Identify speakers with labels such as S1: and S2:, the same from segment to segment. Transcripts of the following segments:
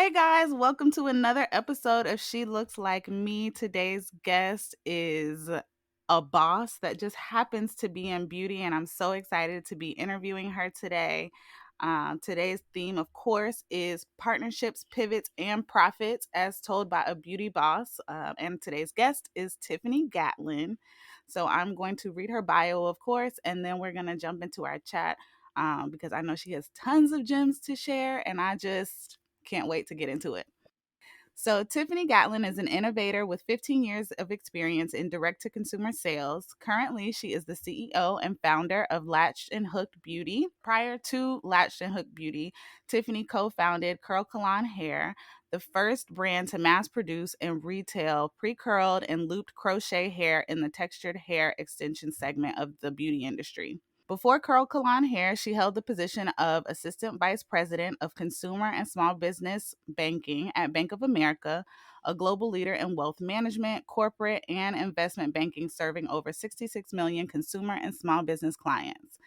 S1: Hey guys, welcome to another episode of She Looks Like Me. Today's guest is a boss that just happens to be in beauty, and I'm so excited to be interviewing her today. Today's theme, of course, is partnerships, pivots, and profits as told by a beauty boss. And today's guest is Tiffini Gatlin. So I'm going to read her bio, of course, and then we're going to jump into our chat because I know she has tons of gems to share, and I just can't wait to get into it. So, Tiffini Gatlin is an innovator with 15 years of experience in direct to consumer sales. Currently, she is the CEO and founder of Latched and Hooked Beauty. Prior to Latched and Hooked Beauty, Tiffini co founded Curl Colon Hair, the first brand to mass produce and retail pre curled and looped crochet hair in the textured hair extension segment of the beauty industry. Before Curl Kalon Hair, she held the position of Assistant Vice President of Consumer and Small Business Banking at Bank of America, a global leader in wealth management, corporate, and investment banking, serving over 66 million consumer and small business clients.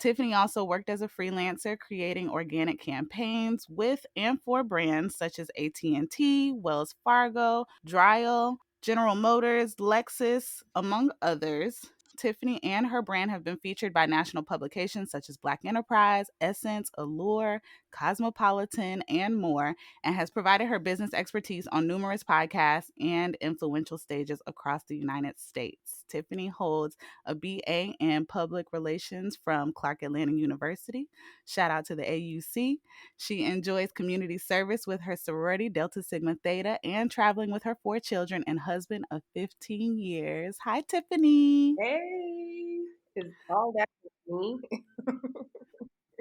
S1: Tiffini also worked as a freelancer, creating organic campaigns with and for brands such as AT&T, Wells Fargo, Dryle, General Motors, Lexus, among others. Tiffany and her brand have been featured by national publications such as Black Enterprise, Essence, Allure, Cosmopolitan, and more, and has provided her business expertise on numerous podcasts and influential stages across the United States. Tiffany holds a BA in Public Relations from Clark Atlanta University. Shout out to the AUC. She enjoys community service with her sorority, Delta Sigma Theta, and traveling with her 4 children and husband of 15 years. Hi, Tiffany.
S2: Hey, is all that me?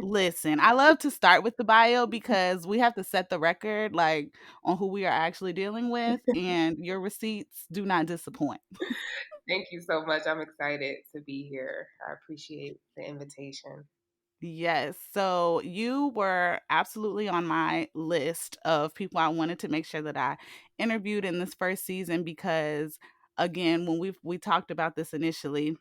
S1: Listen, I love to start with the bio because we have to set the record like on who we are actually dealing with, and your receipts do not disappoint.
S2: Thank you so much. I'm excited to be here. I appreciate the invitation.
S1: Yes. So you were absolutely on my list of people I wanted to make sure that I interviewed in this first season because again, when we talked about this initially,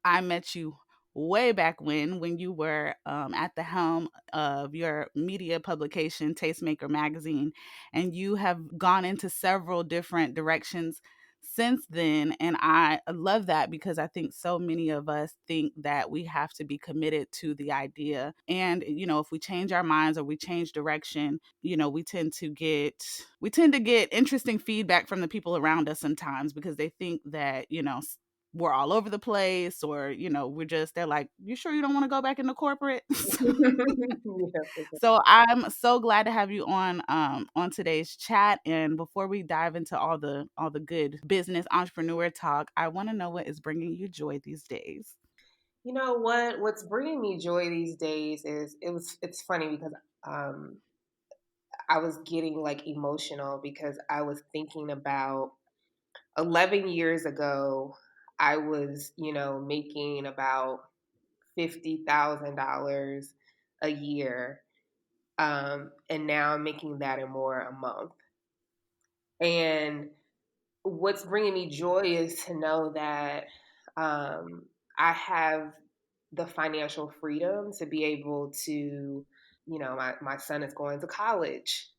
S1: I met you way back when you were at the helm of your media publication, Tastemaker Magazine, and you have gone into several different directions since then. And I love that because I think so many of us think that we have to be committed to the idea. And, if we change our minds or we change direction, we tend to get interesting feedback from the people around us sometimes because they think that, we're all over the place or they're like, you sure you don't want to go back into corporate?
S2: Yeah, for sure.
S1: So I'm so glad to have you on today's chat, and before we dive into all the good business entrepreneur talk, I want to know what is bringing you joy these days.
S2: You know what? What's bringing me joy these days is it's funny because um I was getting like emotional because I was thinking about 11 years ago I was, making about $50,000 a year. And now I'm making that and more a month. And what's bringing me joy is to know that um, I have the financial freedom to be able to, my son is going to college,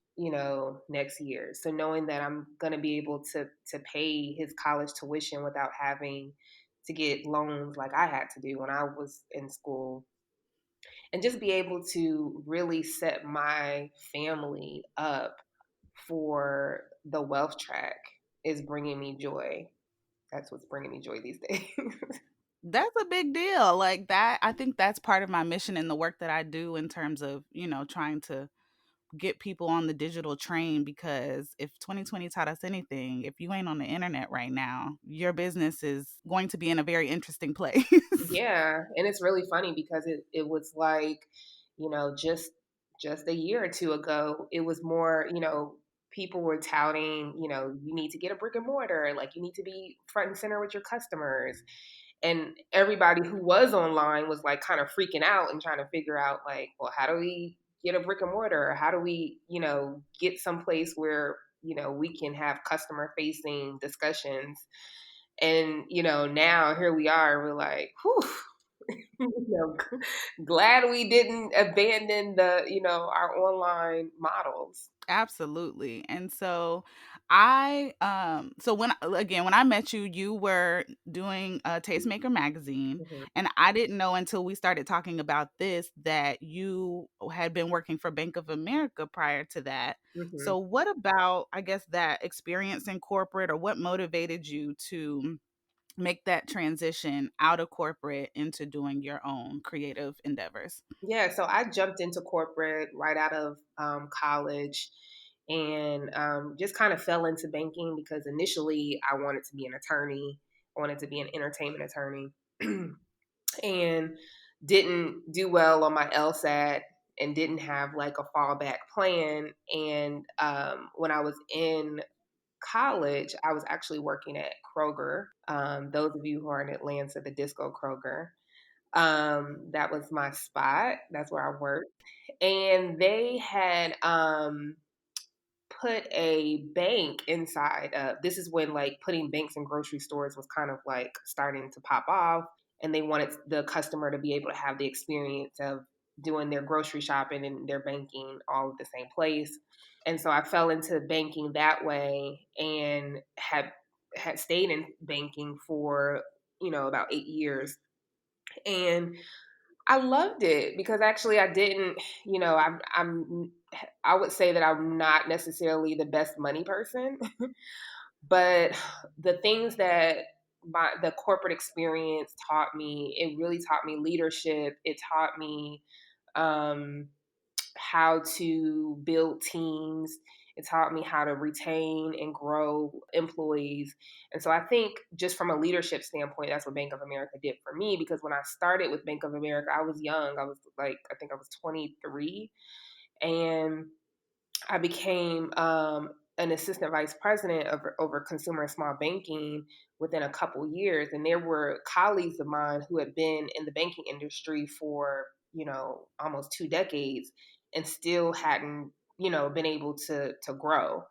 S2: next year. So knowing that I'm going to be able to pay his college tuition without having to get loans like I had to do when I was in school, and just be able to really set my family up for the wealth track is bringing me joy. That's what's bringing me joy these days.
S1: That's a big deal. Like that, I think that's part of my mission in the work that I do in terms of, trying to get people on the digital train because if 2020 taught us anything, if you ain't on the internet right now, your business is going to be in a very interesting place.
S2: Yeah, and it's really funny because it was like, just a year or two ago, it was more, people were touting, you need to get a brick and mortar, like you need to be front and center with your customers. And everybody who was online was like kind of freaking out and trying to figure out like, well, how do we get a brick and mortar? Or how do we, get someplace where, we can have customer facing discussions. And, now here we are, we're like, whew, You know, glad we didn't abandon the, our online models.
S1: Absolutely. And so so when I met you, you were doing a Tastemaker magazine,
S2: Mhm,
S1: and I didn't know until we started talking about this that you had been working for Bank of America prior to that.
S2: mhm.
S1: So what about, I guess, that experience in corporate, or what motivated you to make that transition out of corporate into doing your own creative endeavors?
S2: Yeah, so I jumped into corporate right out of college and just kind of fell into banking because initially I wanted to be an attorney. I wanted to be an entertainment attorney and didn't do well on my LSAT and didn't have like a fallback plan. And when I was in college, I was actually working at Kroger. Those of you who are in Atlanta, the Disco Kroger. That was my spot. That's where I worked. And they had put a bank inside of this is when like putting banks in grocery stores was kind of like starting to pop off. And they wanted the customer to be able to have the experience of doing their grocery shopping and their banking all at the same place. And so I fell into banking that way and had stayed in banking for, about 8 years. And I loved it because actually I didn't, I would say that I'm not necessarily the best money person, but the things that the corporate experience taught me, it really taught me leadership. It taught me um, how to build teams. It taught me how to retain and grow employees. And so I think just from a leadership standpoint, that's what Bank of America did for me because when I started with Bank of America, I was young. I was like, I think I was 23. And I became an assistant vice president over consumer and small banking within a couple years. And there were colleagues of mine who had been in the banking industry for, almost 2 decades and still hadn't, been able to grow.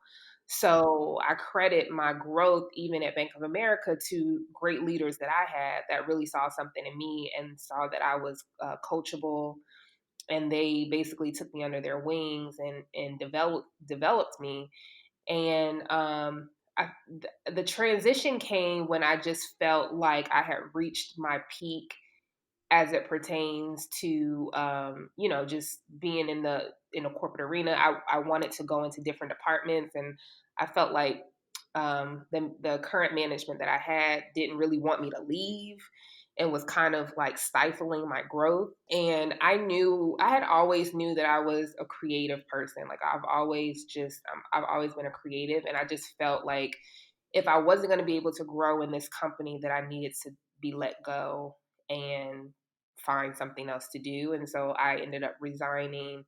S2: So I credit my growth even at Bank of America to great leaders that I had that really saw something in me and saw that I was coachable, and they basically took me under their wings and developed me. And the transition came when I just felt like I had reached my peak as it pertains to just being in a corporate arena. I wanted to go into different departments, and I felt like the current management that I had didn't really want me to leave and was kind of like stifling my growth. And I had always knew that I was a creative person. Like I've always been a creative, and I just felt like if I wasn't going to be able to grow in this company, that I needed to be let go and find something else to do. And so I ended up resigning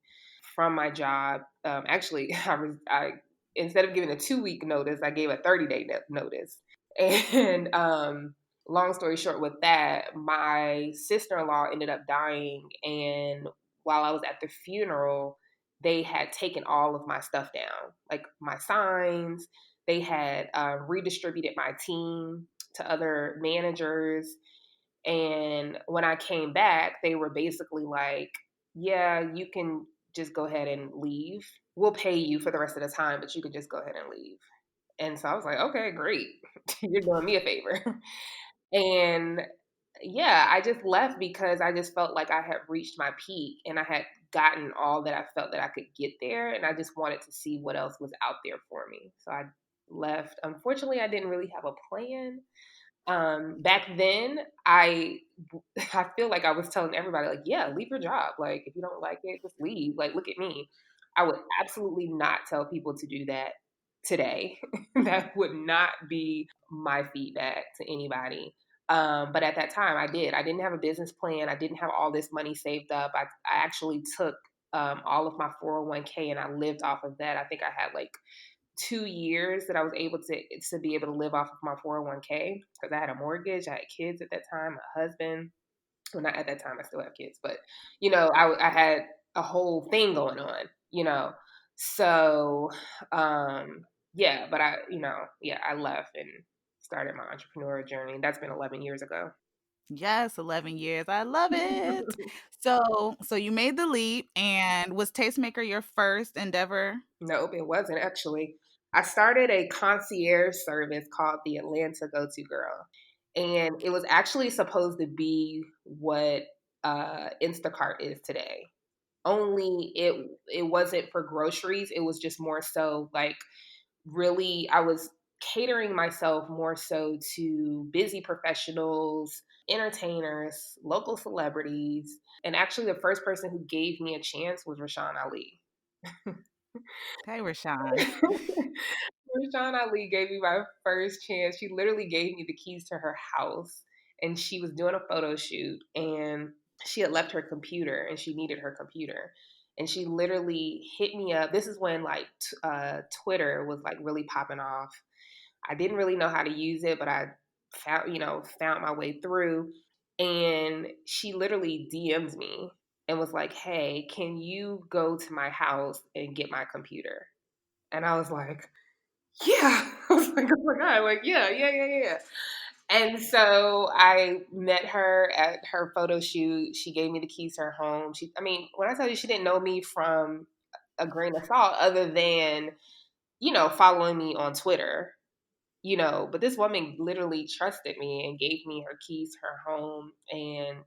S2: from my job. Actually, I instead of giving a 2 week notice, I gave a 30-day notice. And long story short, with that, my sister in law ended up dying, and while I was at the funeral, they had taken all of my stuff down, like my signs. They had redistributed my team to other managers. And when I came back, they were basically like, yeah, you can just go ahead and leave. We'll pay you for the rest of the time, but you can just go ahead and leave. And so I was like, okay, great. You're doing me a favor. And yeah, I just left because I just felt like I had reached my peak and I had gotten all that I felt that I could get there. And I just wanted to see what else was out there for me. So I left. Unfortunately, I didn't really have a plan. Back then, I feel like I was telling everybody, like, yeah, leave your job. Like, if you don't like it, just leave. Like, look at me. I would absolutely not tell people to do that today. That would not be my feedback to anybody. But at that time, I did. I didn't have a business plan. I didn't have all this money saved up. I actually took all of my 401k and I lived off of that. I think I had like 2 years that I was able to be able to live off of my 401k because I had a mortgage, I had kids at that time, a husband. Well, not at that time, I still have kids, but I had a whole thing going on, So, yeah, but I left and started my entrepreneurial journey. That's been 11 years ago.
S1: Yes, 11 years. I love it. So you made the leap, and was Tastemaker your first endeavor?
S2: Nope, it wasn't actually. I started a concierge service called the Atlanta Go To Girl. And it was actually supposed to be what Instacart is today. Only it wasn't for groceries. It was just more so like really I was catering myself more so to busy professionals, entertainers, local celebrities. And actually the first person who gave me a chance was Rashawn Ali.
S1: Hey, Rashawn.
S2: Rashawn Ali gave me my first chance. She literally gave me the keys to her house and she was doing a photo shoot and she had left her computer and she needed her computer. And she literally hit me up. This is when like Twitter was like really popping off. I didn't really know how to use it, but I found my way through. And she literally DM'd me and was like, "Hey, can you go to my house and get my computer?" And I was like, yeah. I was like, oh my God, like, yeah, yeah, yeah, yeah. And so I met her at her photo shoot. She gave me the keys to her home. I mean, when I tell you she didn't know me from a grain of salt other than, following me on Twitter, but this woman literally trusted me and gave me her keys to her home. And,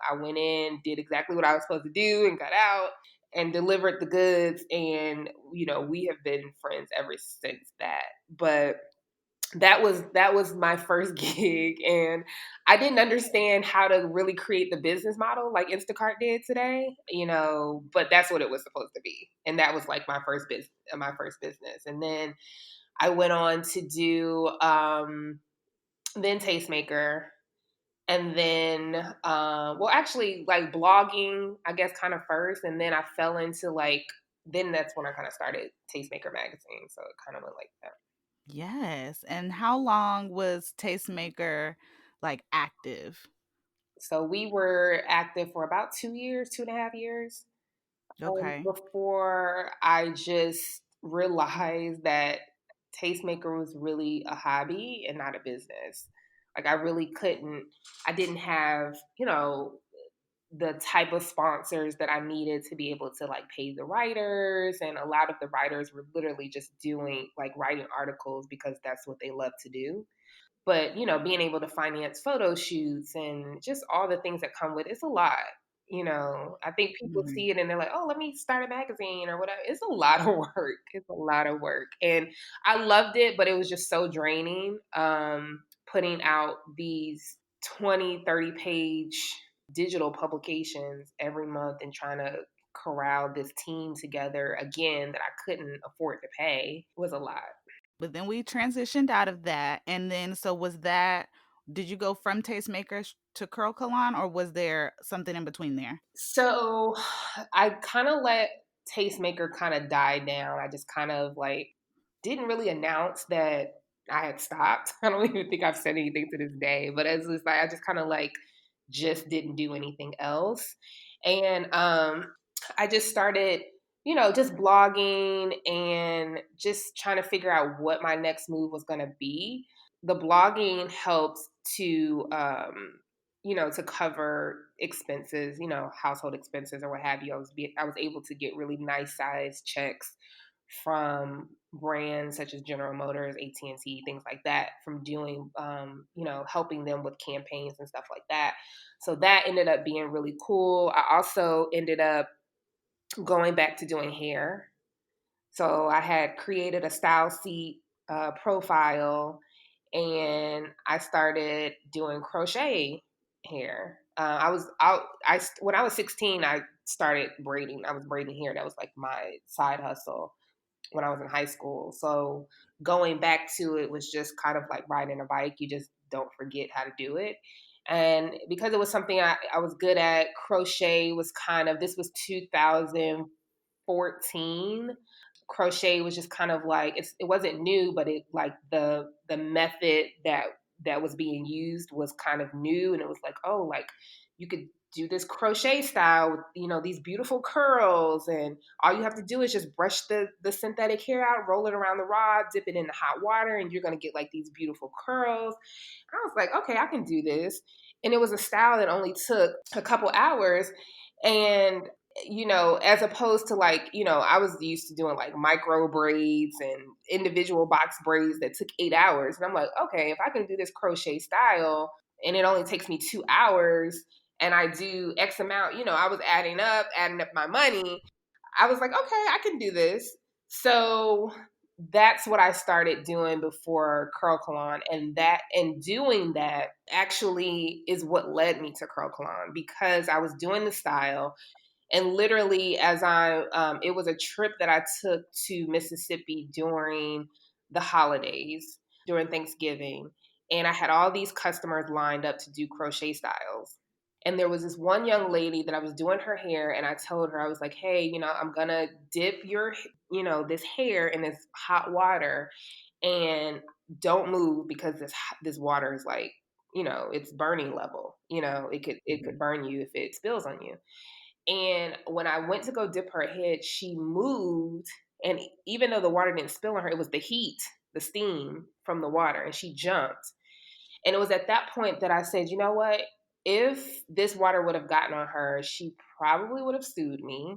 S2: I went in, did exactly what I was supposed to do and got out and delivered the goods. And, we have been friends ever since that. But that was my first gig and I didn't understand how to really create the business model like Instacart did today, but that's what it was supposed to be. And that was like my first business. And then I went on to do then Tastemaker, and then well, actually, like blogging, I guess, kind of first, and then I fell into like then that's when I kind of started Tastemaker magazine. So it kind of went like that.
S1: Yes. And how long was Tastemaker like active?
S2: So we were active for about 2 years, 2.5 years,
S1: Okay.
S2: before I just realized that Tastemaker was really a hobby and not a business. Like I really couldn't, I didn't have, the type of sponsors that I needed to be able to like pay the writers. And a lot of the writers were literally just doing like writing articles because that's what they love to do. But being able to finance photo shoots and just all the things that come with it's a lot. I think people
S1: Mhm.
S2: see it and they're like, oh, let me start a magazine or whatever. It's a lot of work. It's a lot of work. And I loved it, but it was just so draining, putting out these 20, 30 page digital publications every month and trying to corral this team together again that I couldn't afford to pay was a lot.
S1: But then we transitioned out of that. And then, so was that, did you go from Tastemakers to Curl Salon, or was there something in between there?
S2: So I kind of let Tastemaker kind of die down. I just kind of like didn't really announce that I had stopped. I don't even think I've said anything to this day, but it's just like I just kind of like just didn't do anything else. And I just started, just blogging and just trying to figure out what my next move was going to be. The blogging helps to to cover expenses, household expenses or what have you. I was able to get really nice size checks from brands such as General Motors, AT&T, things like that, from doing, helping them with campaigns and stuff like that. So that ended up being really cool. I also ended up going back to doing hair. So I had created a style seat profile and I started doing crochet hair. I was out. When I was 16, I started braiding. I was braiding hair. That was like my side hustle when I was in high school. So going back to it was just kind of like riding a bike. You just don't forget how to do it. And because it was something I was good at, crochet was this was 2014. Crochet was just kind of like it wasn't new, but it like the method that was being used was kind of new, and it was like, oh, like you could do this crochet style with these beautiful curls, and all you have to do is just brush the synthetic hair out, roll it around the rod, dip it in the hot water, and you're gonna get like these beautiful curls. I was like, okay, I can do this. And it was a style that only took a couple hours. And, as opposed to like, I was used to doing like micro braids and individual box braids that took 8 hours. And I'm like, okay, if I can do this crochet style and it only takes me 2 hours and I do X amount, I was adding up my money. I was like, okay, I can do this. So that's what I started doing before Curl Colon. And doing that actually is what led me to Curl Colon, because I was doing the style. And literally, it was a trip that I took to Mississippi during the holidays, during Thanksgiving. And I had all these customers lined up to do crochet styles. And there was this one young lady that I was doing her hair, and I told her, I was like, hey, I'm gonna dip this hair in this hot water, and don't move, because this water is like, it's burning level. It could burn you if it spills on you. And when I went to go dip her head, she moved. And even though the water didn't spill on her, it was the heat, the steam from the water, and she jumped. And it was at that point that I said, you know what? If this water would have gotten on her, she probably would have sued me,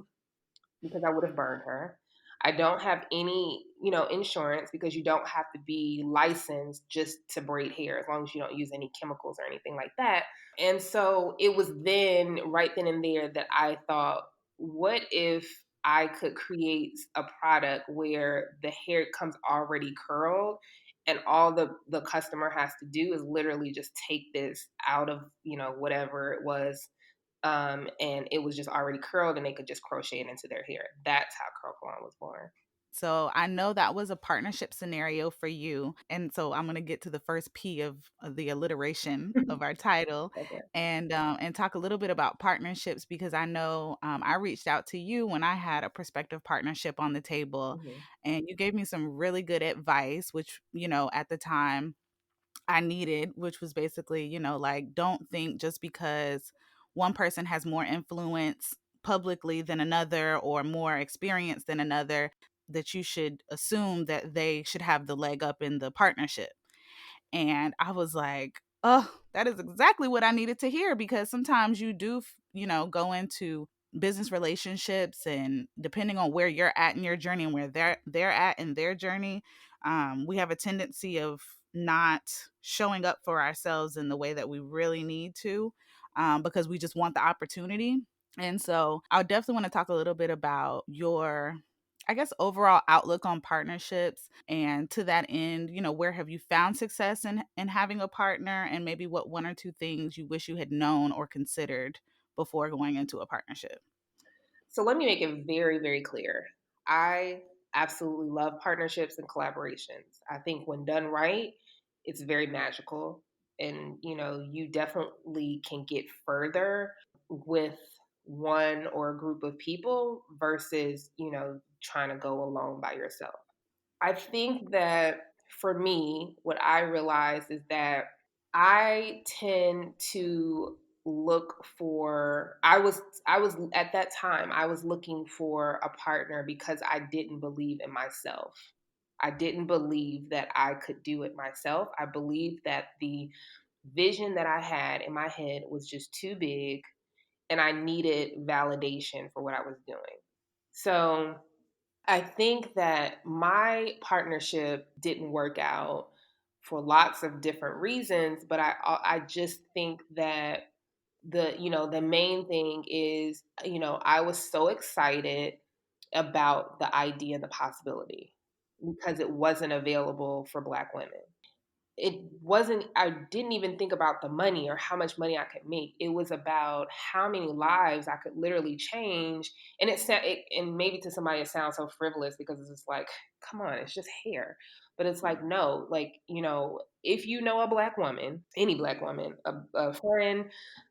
S2: because I would have burned her. I don't have any, insurance, because you don't have to be licensed just to braid hair, as long as you don't use any chemicals or anything like that. And so it was right then and there, that I thought, what if I could create a product where the hair comes already curled, and all the customer has to do is literally just take this out of, whatever it was, and it was just already curled, and they could just crochet it into their hair. That's how Curl Colon was born.
S1: So I know that was a partnership scenario for you. And so I'm going to get to the first P of the alliteration of our title,
S2: Okay.
S1: and talk a little bit about partnerships, because I know I reached out to you when I had a prospective partnership on the table,
S2: Mhm.
S1: and you gave me some really good advice, which, at the time I needed, which was basically, like, don't think just because one person has more influence publicly than another, or more experience than another, that you should assume that they should have the leg up in the partnership. And I was like, oh, that is exactly what I needed to hear, because sometimes you do, go into business relationships, and depending on where you're at in your journey and where they're at in their journey, we have a tendency of not showing up for ourselves in the way that we really need to, because we just want the opportunity. And so I definitely want to talk a little bit about your, I guess, overall outlook on partnerships. And to that end, where have you found success in having a partner, and maybe what one or two things you wish you had known or considered before going into a partnership?
S2: So let me make it very, very clear. I absolutely love partnerships and collaborations. I think when done right, it's very magical. And, you definitely can get further with one or a group of people versus, trying to go alone by yourself. I think that for me, what I realized is that I tend to look for I was at that time I was looking for a partner because I didn't believe in myself. I didn't believe that I could do it myself. I believed that the vision that I had in my head was just too big, and I needed validation for what I was doing. So I think that my partnership didn't work out for lots of different reasons, but I just think that the main thing is, I was so excited about the idea and the possibility, because it wasn't available for Black women. I didn't even think about the money or how much money I could make. It was about how many lives I could literally change. And and maybe to somebody it sounds so frivolous, because it's just like, come on, it's just hair. But it's like, no, like, if you know a Black woman, any Black woman, a friend,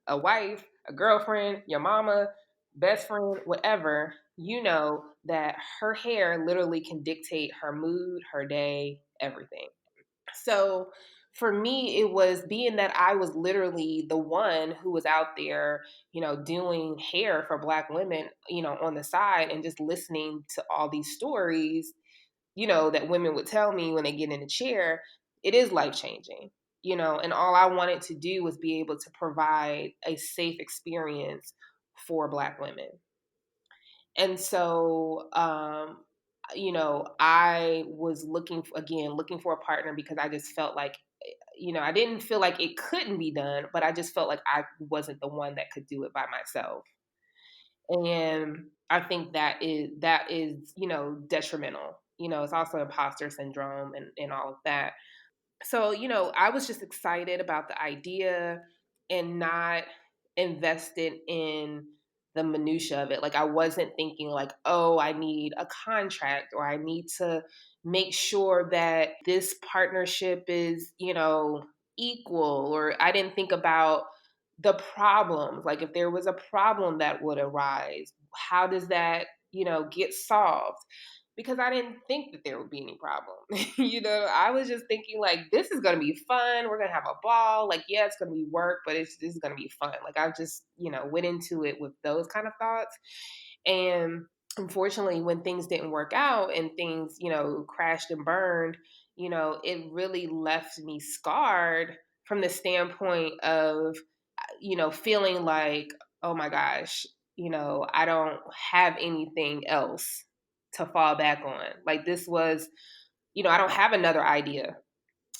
S2: a wife, a girlfriend, your mama, best friend, whatever, you know that her hair literally can dictate her mood, her day, everything. So for me, it was being that I was literally the one who was out there, doing hair for Black women, on the side, and just listening to all these stories, that women would tell me when they get in a chair. It is life changing. and all I wanted to do was be able to provide a safe experience for Black women. And so, I was looking for a partner because I just felt like, I didn't feel like it couldn't be done, but I just felt like I wasn't the one that could do it by myself. And I think that is, detrimental. It's also imposter syndrome and all of that. So, I was just excited about the idea and not invested in the minutia of it. Like I wasn't thinking like, oh, I need a contract or I need to make sure that this partnership is, equal, or I didn't think about the problems. Like if there was a problem that would arise, how does that, get solved? Because I didn't think that there would be any problem. I was just thinking like this is gonna be fun. We're gonna have a ball. Like, yeah, it's gonna be work, but this is gonna be fun. Like I just, went into it with those kind of thoughts. And unfortunately, when things didn't work out and things, crashed and burned, it really left me scarred from the standpoint of, feeling like, oh my gosh, I don't have anything else to fall back on. Like this was, I don't have another idea.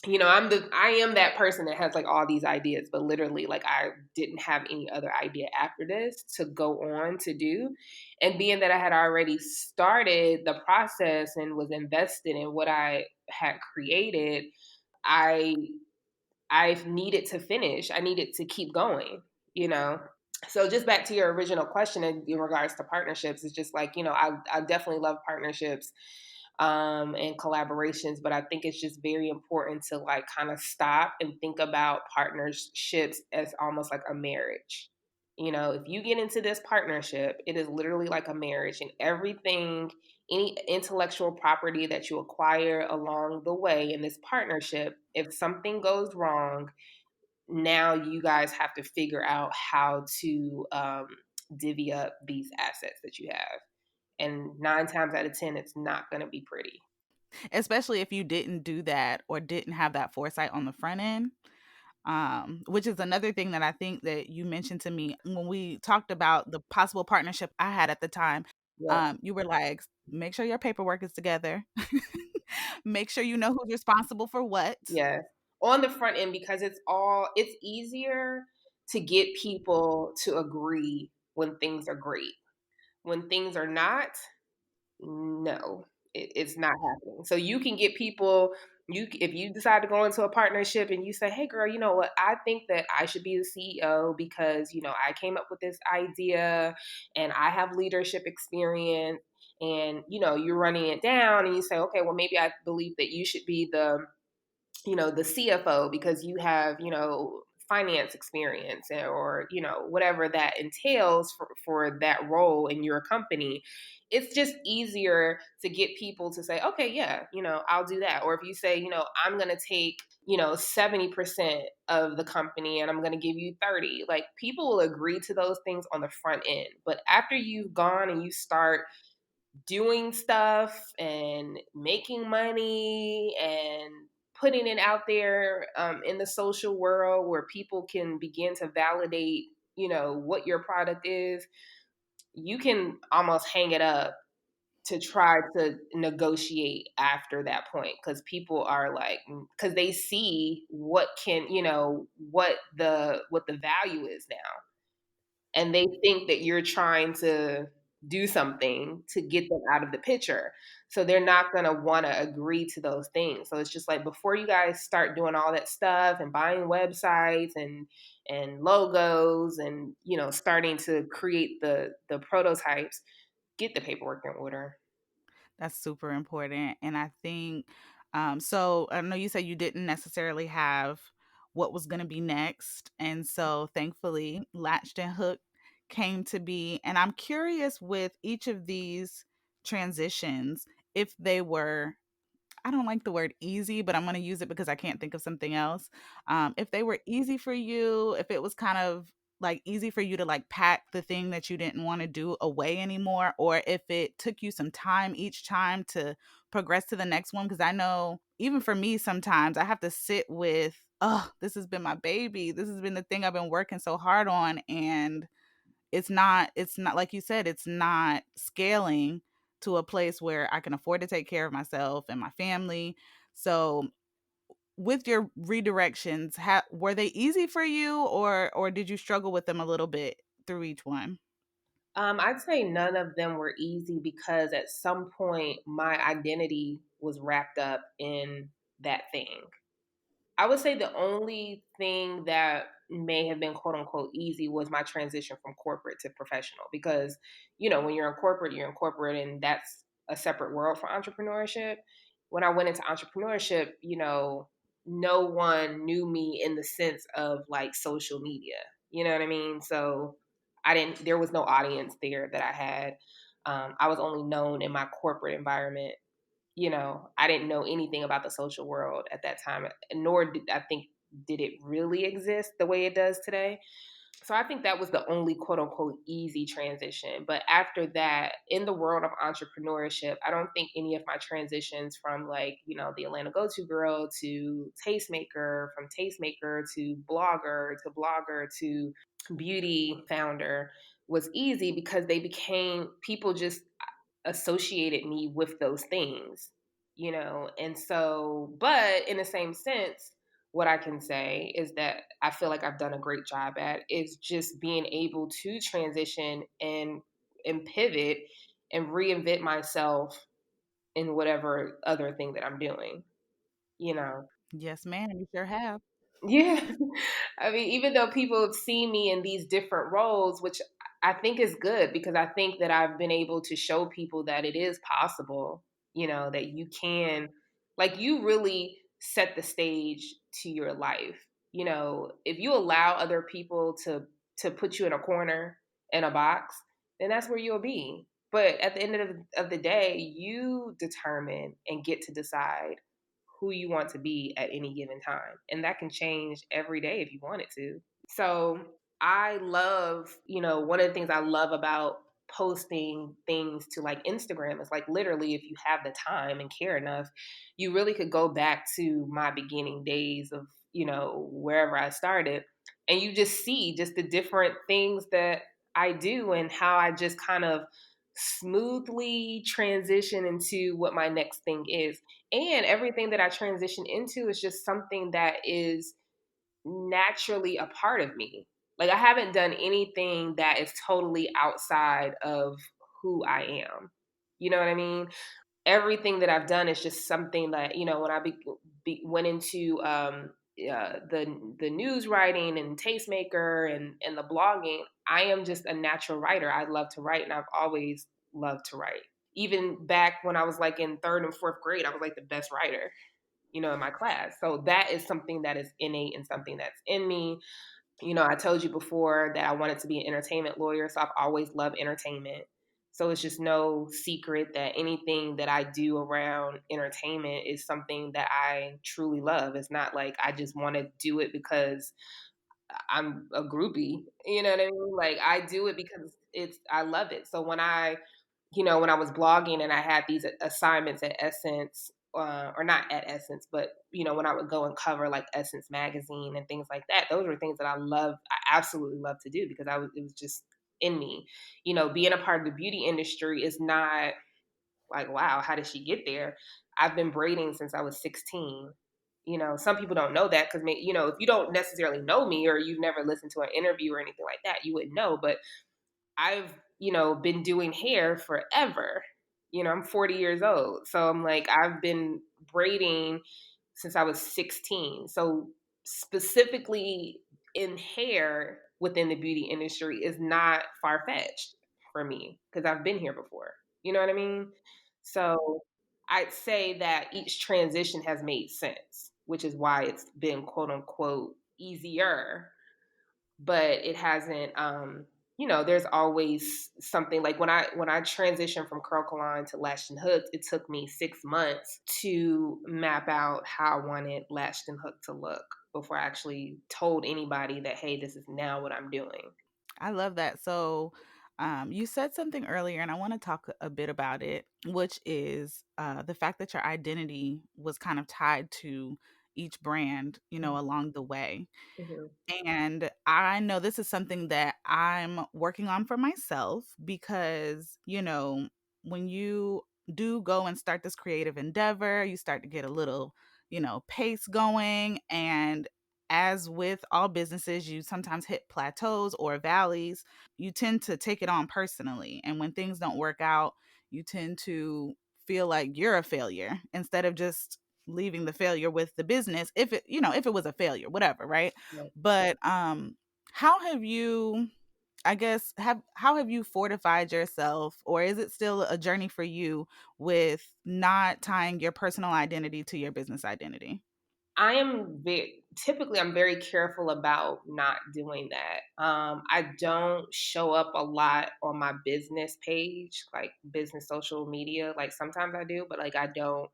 S2: I am that person that has like all these ideas, but literally like I didn't have any other idea after this to go on to do. And being that I had already started the process and was invested in what I had created, I I needed to finish. I needed to keep going, you know. So just back to your original question in regards to partnerships, it's just like, I definitely love partnerships and collaborations, but I think it's just very important to like kind of stop and think about partnerships as almost like a marriage. If you get into this partnership, it is literally like a marriage, and everything, any intellectual property that you acquire along the way in this partnership, if something goes wrong, now you guys have to figure out how to divvy up these assets that you have. And 9 times out of 10, it's not going to be pretty.
S1: Especially if you didn't do that or didn't have that foresight on the front end. Which is another thing that I think that you mentioned to me when we talked about the possible partnership I had at the time.
S2: Yep.
S1: You were like, make sure your paperwork is together. Make sure you know who's responsible for what.
S2: Yes. On the front end, because it's easier to get people to agree when things are great. When things are not, no, it's not happening. So you can get people. If you decide to go into a partnership and you say, "Hey, girl, you know what? I think that I should be the CEO because I came up with this idea, and I have leadership experience." And you're running it down, and you say, "Okay, well, maybe I believe that you should be the CFO because you have, finance experience or, whatever that entails for that role in your company." It's just easier to get people to say, okay, yeah, I'll do that. Or if you say, I'm going to take, 70% of the company and I'm going to give you 30, like people will agree to those things on the front end. But after you've gone and you start doing stuff and making money and putting it out there in the social world where people can begin to validate, what your product is, you can almost hang it up to try to negotiate after that point because people are like because they see what can what the value is now, and they think that you're trying to do something to get them out of the picture. So they're not going to want to agree to those things. So it's just like before you guys start doing all that stuff and buying websites and logos and starting to create the prototypes, get the paperwork in order.
S1: That's super important. And I think, so I know you said you didn't necessarily have what was going to be next. And so thankfully, Latched and Hooked came to be. And I'm curious with each of these transitions, if they were, I don't like the word easy, but I'm going to use it because I can't think of something else. If they were easy for you, if it was kind of like easy for you to like pack the thing that you didn't want to do away anymore, or if it took you some time each time to progress to the next one. Because I know even for me, sometimes I have to sit with oh, this has been my baby. This has been the thing I've been working so hard on. And it's not like you said, it's not scaling to a place where I can afford to take care of myself and my family. So with your redirections, were they easy for you, or did you struggle with them a little bit through each one?
S2: I'd say none of them were easy because at some point my identity was wrapped up in that thing. I would say the only thing that may have been quote unquote easy was my transition from corporate to professional because, when you're in corporate and that's a separate world for entrepreneurship. When I went into entrepreneurship, no one knew me in the sense of like social media. You know what I mean? So there was no audience there that I had. I was only known in my corporate environment. I didn't know anything about the social world at that time, nor did I think did it really exist the way it does today. So I think that was the only quote unquote easy transition. But after that, in the world of entrepreneurship, I don't think any of my transitions from like, the Atlanta Go To Girl to tastemaker, from tastemaker to blogger to beauty founder was easy because they became people just associated me with those things, and so, but in the same sense, what I can say is that I feel like I've done a great job at is just being able to transition and pivot and reinvent myself in whatever other thing that I'm doing, you know.
S1: Yes, ma'am, you sure have.
S2: Yeah. I mean, even though people have seen me in these different roles, which I think is good because I think that I've been able to show people that it is possible, that you can, like, you really set the stage to your life. If you allow other people to put you in a corner in a box, then that's where you'll be. But at the end of the day, you determine and get to decide who you want to be at any given time. And that can change every day if you want it to. So I love, one of the things I love about posting things to like Instagram is like literally if you have the time and care enough, you really could go back to my beginning days of, wherever I started and you just see just the different things that I do and how I just kind of smoothly transition into what my next thing is. And everything that I transition into is just something that is naturally a part of me. Like I haven't done anything that is totally outside of who I am. You know what I mean? Everything that I've done is just something that when I went into the news writing and tastemaker and the blogging, I am just a natural writer. I love to write, and I've always loved to write. Even back when I was like in third and fourth grade, I was like the best writer, in my class. So that is something that is innate and something that's in me. I told you before that I wanted to be an entertainment lawyer, so I've always loved entertainment. So it's just no secret that anything that I do around entertainment is something that I truly love. It's not like I just want to do it because I'm a groupie. You know what I mean? Like I do it because I love it. So when I was blogging and I had these assignments at Essence, or not at Essence, but when I would go and cover like Essence magazine and things like that, those were things that I absolutely love to do because it was just in me. Being a part of the beauty industry is not like, wow, how did she get there? I've been braiding since I was 16. Some people don't know that because, if you don't necessarily know me or you've never listened to an interview or anything like that, you wouldn't know. But I've, been doing hair forever. I'm 40 years old. So I'm like, I've been braiding since I was 16. So specifically in hair within the beauty industry is not far fetched for me because I've been here before. You know what I mean? So I'd say that each transition has made sense, which is why it's been quote unquote easier, but it hasn't there's always something like when I transitioned from curl colon to latched and hooked, it took me 6 months to map out how I wanted latched and hooked to look before I actually told anybody that, hey, this is now what I'm doing.
S1: I love that. So, you said something earlier, and I want to talk a bit about it, which is the fact that your identity was kind of tied to each brand, along the way.
S2: Mhm.
S1: And I know this is something that I'm working on for myself because, when you do go and start this creative endeavor, you start to get a little, pace going. And as with all businesses, you sometimes hit plateaus or valleys. You tend to take it on personally. And when things don't work out, you tend to feel like you're a failure instead of just leaving the failure with the business if it was a failure, whatever, right?
S2: Right.
S1: But how have you, I guess, have how have you fortified yourself, or is it still a journey for you with not tying your personal identity to your business identity?
S2: I'm very careful about not doing that. I don't show up a lot on my business page, like business social media. Like sometimes I do, but like I don't,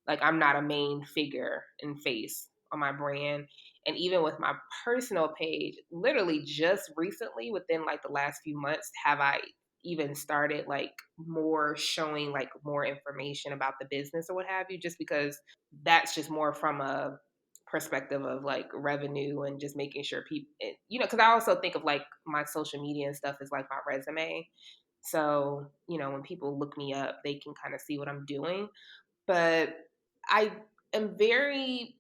S2: like I'm not a main figure and face on my brand. And even with my personal page, literally just recently, within like the last few months, have I even started like more showing like more information about the business or what have you, just because that's just more from a perspective of like revenue and just making sure people, because I also think of like my social media and stuff as like my resume. So, when people look me up, they can kind of see what I'm doing. But I am very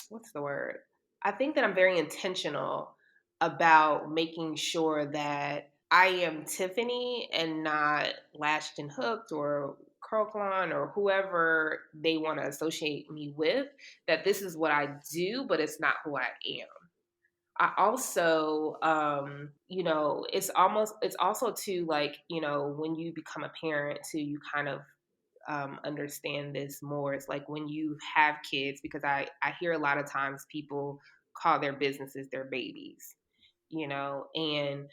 S2: what's the word? I think that I'm very intentional about making sure that I am Tiffany and not Latched and Hooked or Curlclon or whoever they want to associate me with. That this is what I do, but it's not who I am. I also, it's also too like, when you become a parent too, you kind of understand this more. It's like when you have kids, because I hear a lot of times people call their businesses their babies, and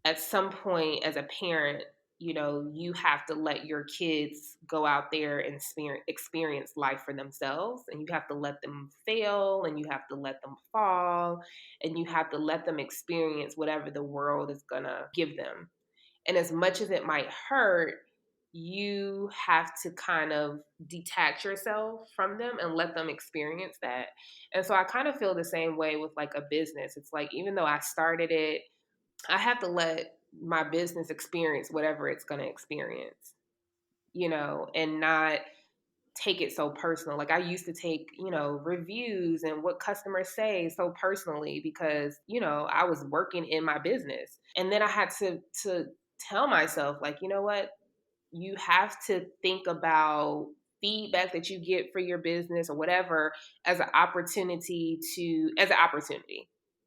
S2: at some point as a parent, you have to let your kids go out there and experience life for themselves. And you have to let them fail and you have to let them fall and you have to let them experience whatever the world is going to give them. And as much as it might hurt, you have to kind of detach yourself from them and let them experience that. And so I kind of feel the same way with like a business. It's like, even though I started it, I have to let my business experience whatever it's going to experience, and not take it so personal. Like I used to take, reviews and what customers say so personally because, I was working in my business. And then I had to tell myself like, you know what? You have to think about feedback that you get for your business or whatever as an opportunity.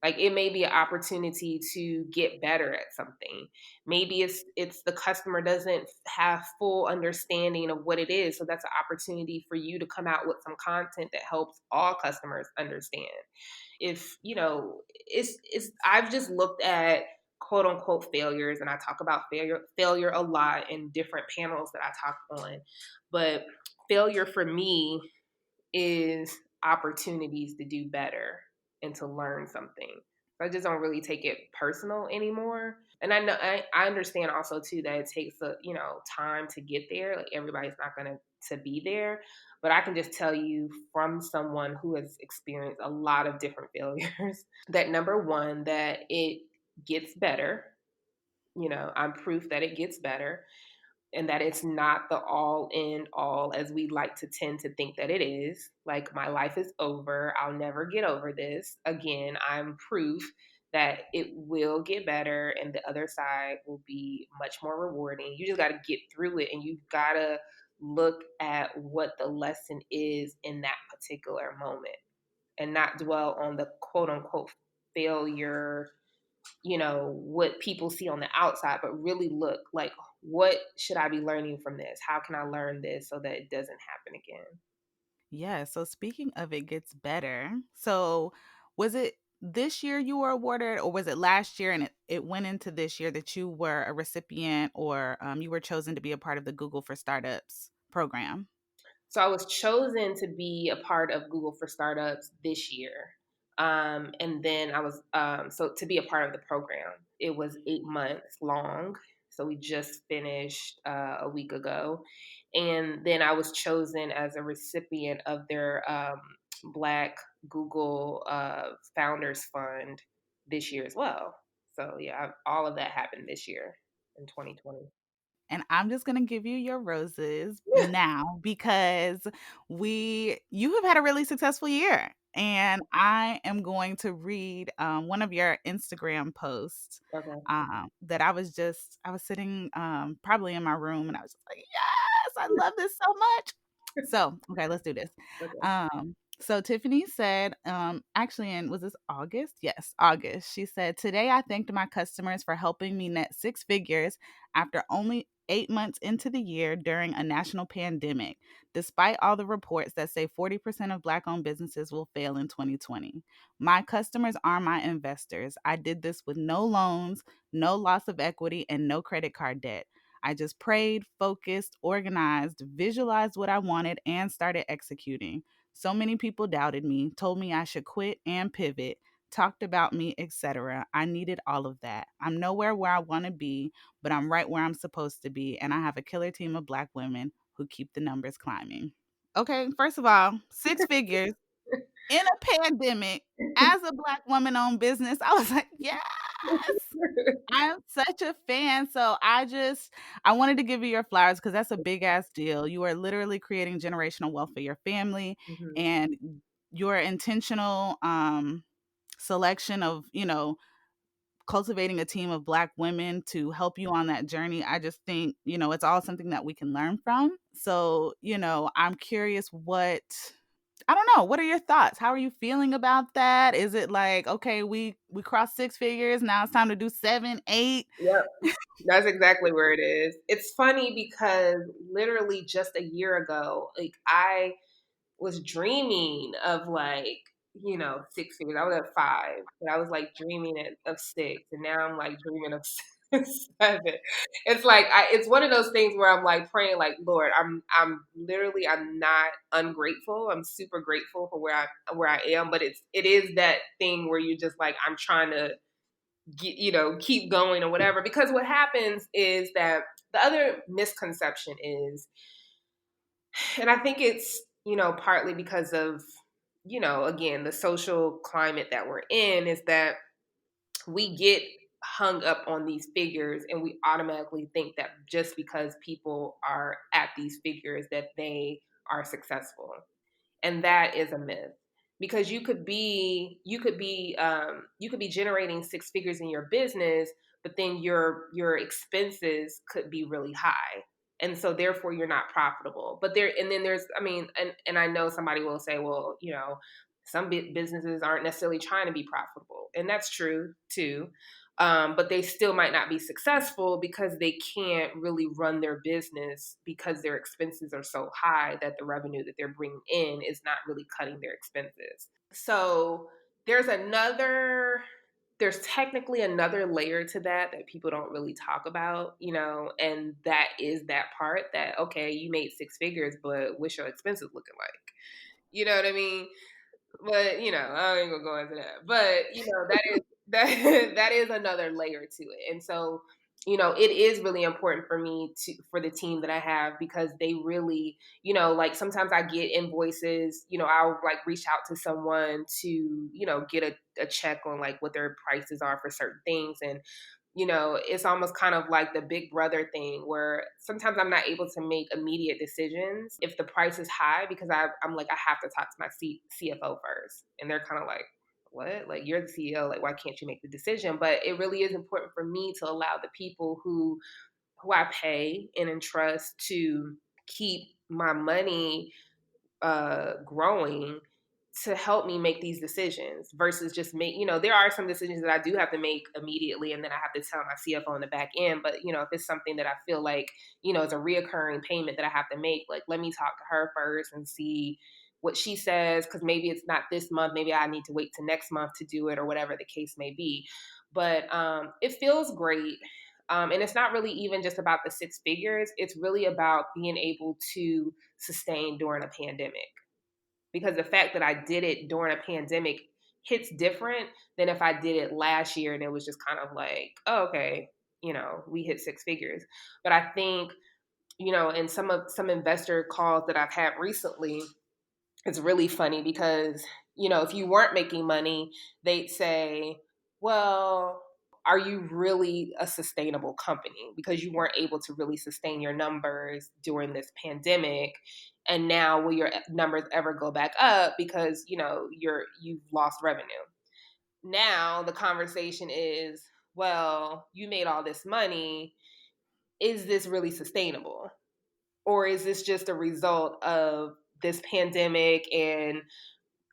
S2: Like it may be an opportunity to get better at something. Maybe it's the customer doesn't have full understanding of what it is, so that's an opportunity for you to come out with some content that helps all customers understand. If it's I've just looked at quote unquote failures, and I talk about failure a lot in different panels that I talk on. But failure for me is opportunities to do better and to learn something. So I just don't really take it personal anymore. And I know I understand also too that it takes time to get there. Like everybody's not gonna to be there. But I can just tell you from someone who has experienced a lot of different failures that number one, that it gets better. I'm proof that it gets better and that it's not the all in all as we like to tend to think that it is. Like, my life is over. I'll never get over this. Again, I'm proof that it will get better and the other side will be much more rewarding. You just got to get through it and you got to look at what the lesson is in that particular moment and not dwell on the quote unquote failure, what people see on the outside, but really look like, what should I be learning from this? How can I learn this so that it doesn't happen again?
S1: Yeah, so speaking of it gets better. So was it this year you were awarded, or was it last year and it went into this year that you were a recipient, or you were chosen to be a part of the Google for Startups program?
S2: So I was chosen to be a part of Google for Startups this year. And then I was, so to be a part of the program, it was 8 months long. So we just finished a week ago. And then I was chosen as a recipient of their Black Google Founders Fund this year as well. So yeah, all of that happened this year in 2020.
S1: And I'm just gonna give you your roses now because you have had a really successful year. And I am going to read one of your Instagram posts
S2: Okay.
S1: that I was sitting probably in my room and I was just like, yes, I love this so much. So, okay, let's do this.
S2: Okay.
S1: So Tiffany said, actually, was this August? Yes, August. She said, today I thanked my customers for helping me net six figures after only 8 months into the year during a national pandemic, despite all the reports that say 40% of Black owned businesses will fail in 2020. My customers are my investors. I did this with no loans, no loss of equity, and no credit card debt. I just prayed, focused, organized, visualized what I wanted, and started executing. So many people doubted me, told me I should quit and pivot, talked about me, etc. I needed all of that. I'm nowhere where I want to be, but I'm right where I'm supposed to be, and I have a killer team of Black women who keep the numbers climbing. Okay, first of all, six figures in a pandemic as a Black woman owned business. I was like, yes. I'm such a fan. So I wanted to give you your flowers because that's a big ass deal. You are literally creating generational wealth for your family,
S2: Mhm.
S1: and your intentional selection of, cultivating a team of Black women to help you on that journey. I just think, it's all something that we can learn from. So, I'm curious I don't know, what are your thoughts? How are you feeling about that? Is it like, okay, we crossed six figures, now it's time to do seven, eight?
S2: Yep, that's exactly where it is. It's funny because literally just a year ago, like I was dreaming of like, six figures. I was at five, but I was like dreaming of six, and now I'm like dreaming of seven. It's like it's one of those things where I'm like praying, like Lord, I'm not ungrateful. I'm super grateful for where I am, but it is that thing where you just like I'm trying to keep going or whatever. Because what happens is that the other misconception is, and I think it's, partly because of, again, the social climate that we're in, is that we get hung up on these figures and we automatically think that just because people are at these figures that they are successful, and that is a myth. Because you could be generating six figures in your business, but then your expenses could be really high, and so therefore you're not profitable. But there's, I mean, and I know somebody will say, well, some businesses aren't necessarily trying to be profitable, and that's true too. But they still might not be successful because they can't really run their business because their expenses are so high that the revenue that they're bringing in is not really cutting their expenses. So there's there's technically another layer to that people don't really talk about, and that is that part that, okay, you made six figures, but what's your expenses looking like? You know what I mean? But I ain't gonna go into that. But that is that is another layer to it. And so, it is really important for me for the team that I have, because they really, like sometimes I get invoices, I'll like reach out to someone to, get a check on like what their prices are for certain things. And it's almost kind of like the big brother thing where sometimes I'm not able to make immediate decisions if the price is high, because I'm like, I have to talk to my CFO first. And they're kind of like, what? Like, you're the CEO. Like, why can't you make the decision? But it really is important for me to allow the people who I pay and entrust to keep my money growing, to help me make these decisions versus just there are some decisions that I do have to make immediately, and then I have to tell my CFO on the back end. But if it's something that I feel like it's a reoccurring payment that I have to make, like, let me talk to her first and see what she says, because maybe it's not this month, maybe I need to wait to next month to do it, or whatever the case may be. But it feels great. And it's not really even just about the six figures. It's really about being able to sustain during a pandemic, because the fact that I did it during a pandemic hits different than if I did it last year and it was just kind of like, oh, okay, we hit six figures. But I think, in some investor calls that I've had recently, it's really funny because, you know, if you weren't making money, they'd say, well, are you really a sustainable company? Because you weren't able to really sustain your numbers during this pandemic. And now will your numbers ever go back up because, you know, you've lost revenue? Now the conversation is, well, you made all this money. Is this really sustainable? Or is this just a result of this pandemic and,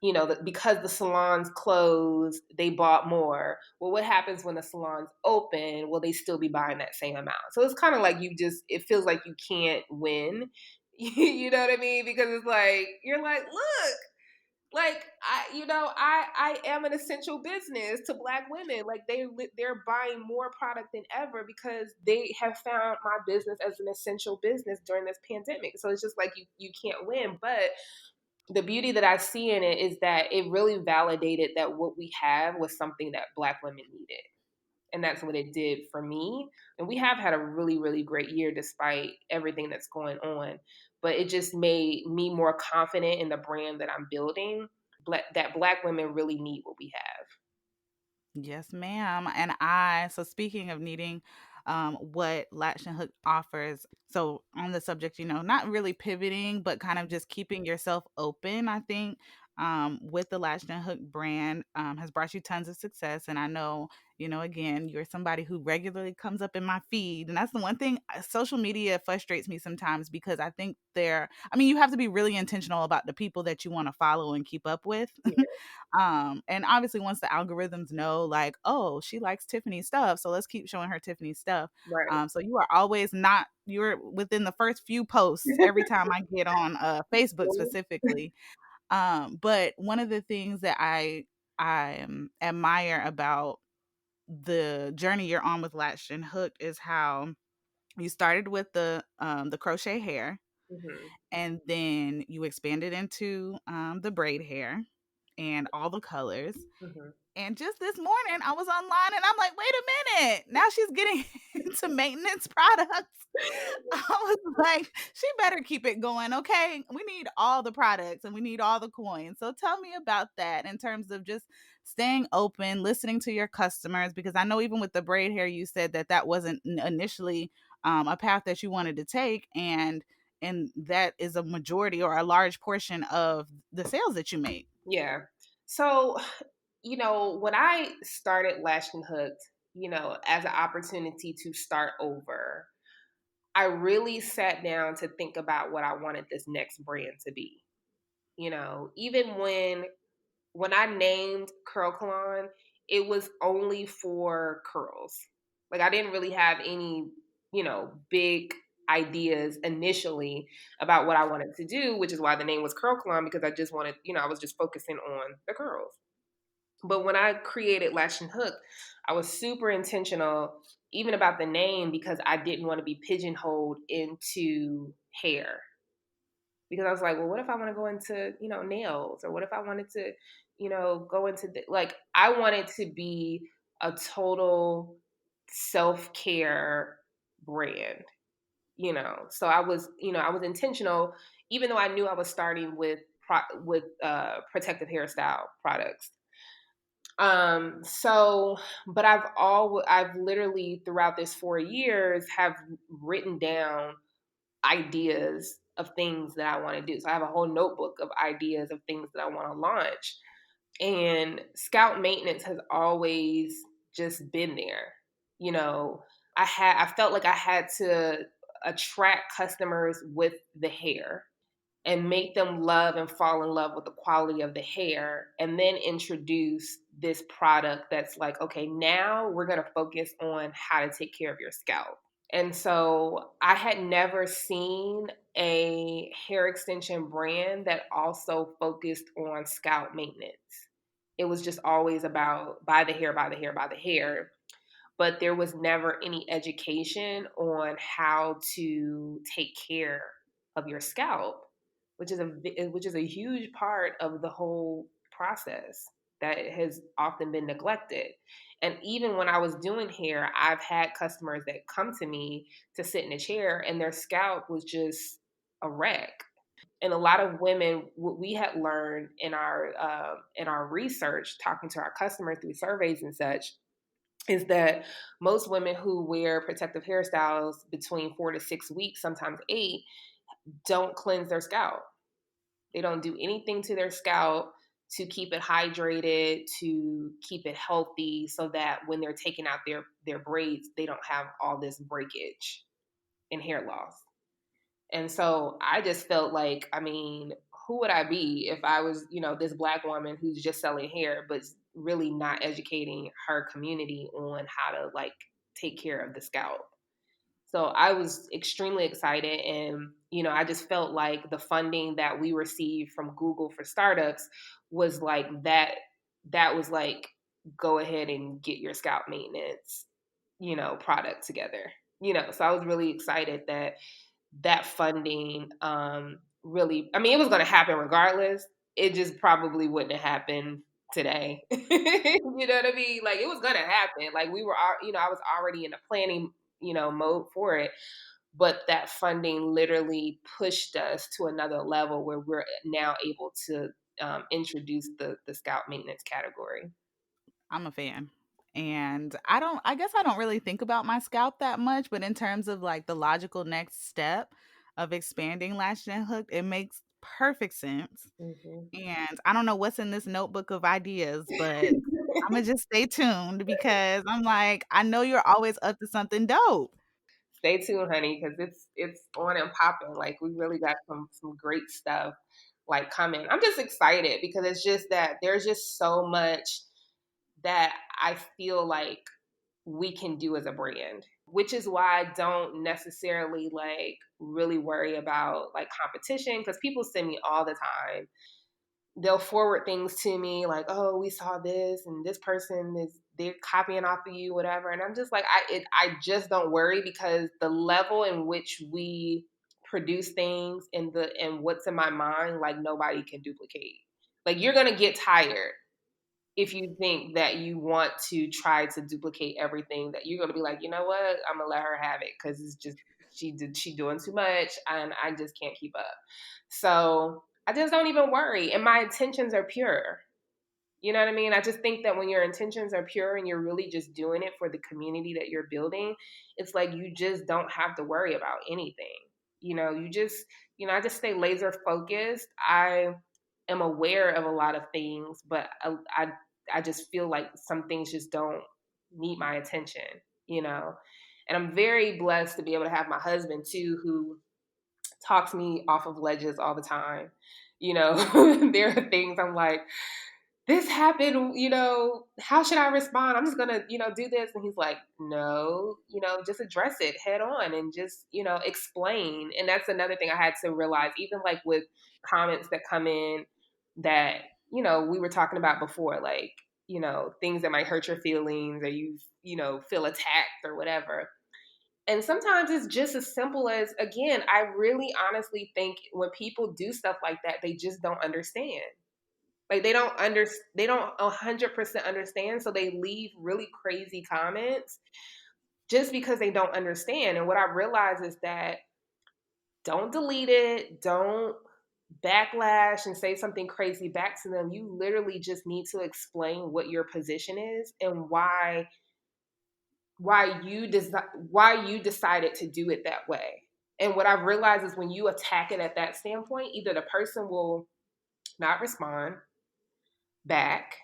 S2: you know, because the salons closed, they bought more. Well, what happens when the salons open? Will they still be buying that same amount? So it's kind of like it feels like you can't win. You know what I mean? Because it's like, you're like, look, like I am an essential business to Black women. Like they're buying more product than ever because they have found my business as an essential business during this pandemic. So it's just like you can't win. But the beauty that I see in it is that it really validated that what we have was something that Black women needed. And that's what it did for me. And we have had a really, really great year despite everything that's going on. But it just made me more confident in the brand that I'm building, that Black women really need what we have.
S1: Yes, ma'am. So speaking of needing what Latch and Hook offers, so on the subject, not really pivoting, but kind of just keeping yourself open, I think, with the Latch and Hook brand has brought you tons of success. And I know, again, you're somebody who regularly comes up in my feed. And that's the one thing social media frustrates me sometimes because I think you have to be really intentional about the people that you want to follow and keep up with.
S2: Yeah,
S1: And obviously once the algorithms know like, oh, she likes Tiffany stuff, so let's keep showing her Tiffany stuff.
S2: right.
S1: So you are always not you're within the first few posts every time I get on Facebook specifically. But one of the things that I admire about the journey you're on with Latched and Hooked is how you started with the crochet hair,
S2: Hmm.
S1: and then you expanded into the braid hair and all the colors.
S2: Hmm.
S1: And just this morning, I was online and I'm like, wait a minute. Now she's getting into maintenance products. I was like, she better keep it going. Okay. We need all the products and we need all the coins. So tell me about that in terms of just staying open, listening to your customers, because I know even with the braid hair, you said that wasn't initially a path that you wanted to take. And that is a majority or a large portion of the sales that you make.
S2: Yeah. So, when I started Lashed and Hooked, as an opportunity to start over, I really sat down to think about what I wanted this next brand to be. Even when I named Curl Colon, it was only for curls. Like I didn't really have any, big ideas initially about what I wanted to do, which is why the name was Curl Colon because I just wanted, I was just focusing on the curls. But when I created Latch and Hook, I was super intentional even about the name because I didn't want to be pigeonholed into hair. Because I was like, well, what if I want to go into, nails? Or what if I wanted to, go into like I wanted to be a total self-care brand, So I was intentional even though I knew I was starting with protective hairstyle products. So, but I've literally throughout this 4 years have written down ideas of things that I want to do. So I have a whole notebook of ideas of things that I want to launch. And Scout maintenance has always just been there. You know, I felt like I had to attract customers with the hair and make them love and fall in love with the quality of the hair and then introduce this product that's like, okay, now we're going to focus on how to take care of your scalp. And so I had never seen a hair extension brand that also focused on scalp maintenance. It was just always about buy the hair, buy the hair, buy the hair. But there was never any education on how to take care of your scalp, which is a huge part of the whole process that has often been neglected. And even when I was doing hair, I've had customers that come to me to sit in a chair and their scalp was just a wreck. And a lot of women, what we had learned in our research, talking to our customers through surveys and such, is that most women who wear protective hairstyles between 4 to 6 weeks, sometimes 8, don't cleanse their scalp. They don't do anything to their scalp to keep it hydrated, to keep it healthy, so that when they're taking out their braids, they don't have all this breakage and hair loss. And so I just felt like, I mean, who would I be if I was, this black woman who's just selling hair, but really not educating her community on how to like take care of the scalp? So I was extremely excited. And, I just felt like the funding that we received from Google for startups was like that was like, go ahead and get your scalp maintenance, product together. So I was really excited that funding really, I mean, it was going to happen regardless. It just probably wouldn't have happened today. You know what I mean? Like, it was going to happen. Like, I was already in the planning, mode for it. But that funding literally pushed us to another level where we're now able to introduce the scalp maintenance category.
S1: I'm a fan. And I guess I don't really think about my scalp that much, but in terms of like the logical next step of expanding Latched and Hooked, it makes perfect sense.
S2: Mhm.
S1: And I don't know what's in this notebook of ideas, but I'm gonna just stay tuned because I'm like, I know you're always up to something dope.
S2: Stay tuned, honey, because it's on and popping. Like, we really got some great stuff like coming. I'm just excited because it's just that there's just so much that I feel like we can do as a brand, which is why I don't necessarily like really worry about like competition, because people send me all the time, they'll forward things to me like, "Oh, we saw this, and this person is they're copying off of you, whatever." And I'm just like, I just don't worry, because the level in which we produce things and what's in my mind, like, nobody can duplicate. Like, you're gonna get tired if you think that you want to try to duplicate everything. That you're gonna be like, you know what, I'm gonna let her have it, because it's just she doing too much, and I just can't keep up. So I just don't even worry, and my intentions are pure. You know what I mean? I just think that when your intentions are pure and you're really just doing it for the community that you're building, it's like you just don't have to worry about anything. You just, I just stay laser focused. I am aware of a lot of things, but I just feel like some things just don't need my attention, you know? And I'm very blessed to be able to have my husband too, who talks me off of ledges all the time. There are things I'm like, this happened, how should I respond? I'm just gonna, do this. And he's like, no, just address it head on and just, explain. And that's another thing I had to realize, even like with comments that come in that, we were talking about before, like, things that might hurt your feelings, or you feel attacked or whatever. And sometimes it's just as simple as, again, I really honestly think when people do stuff like that, they just don't understand. Like, they don't 100% understand, so they leave really crazy comments just because they don't understand. And what I realize is that, don't delete it, don't backlash and say something crazy back to them. You literally just need to explain what your position is and why you decided to do it that way. And what I've realized is, when you attack it at that standpoint, either the person will not respond back,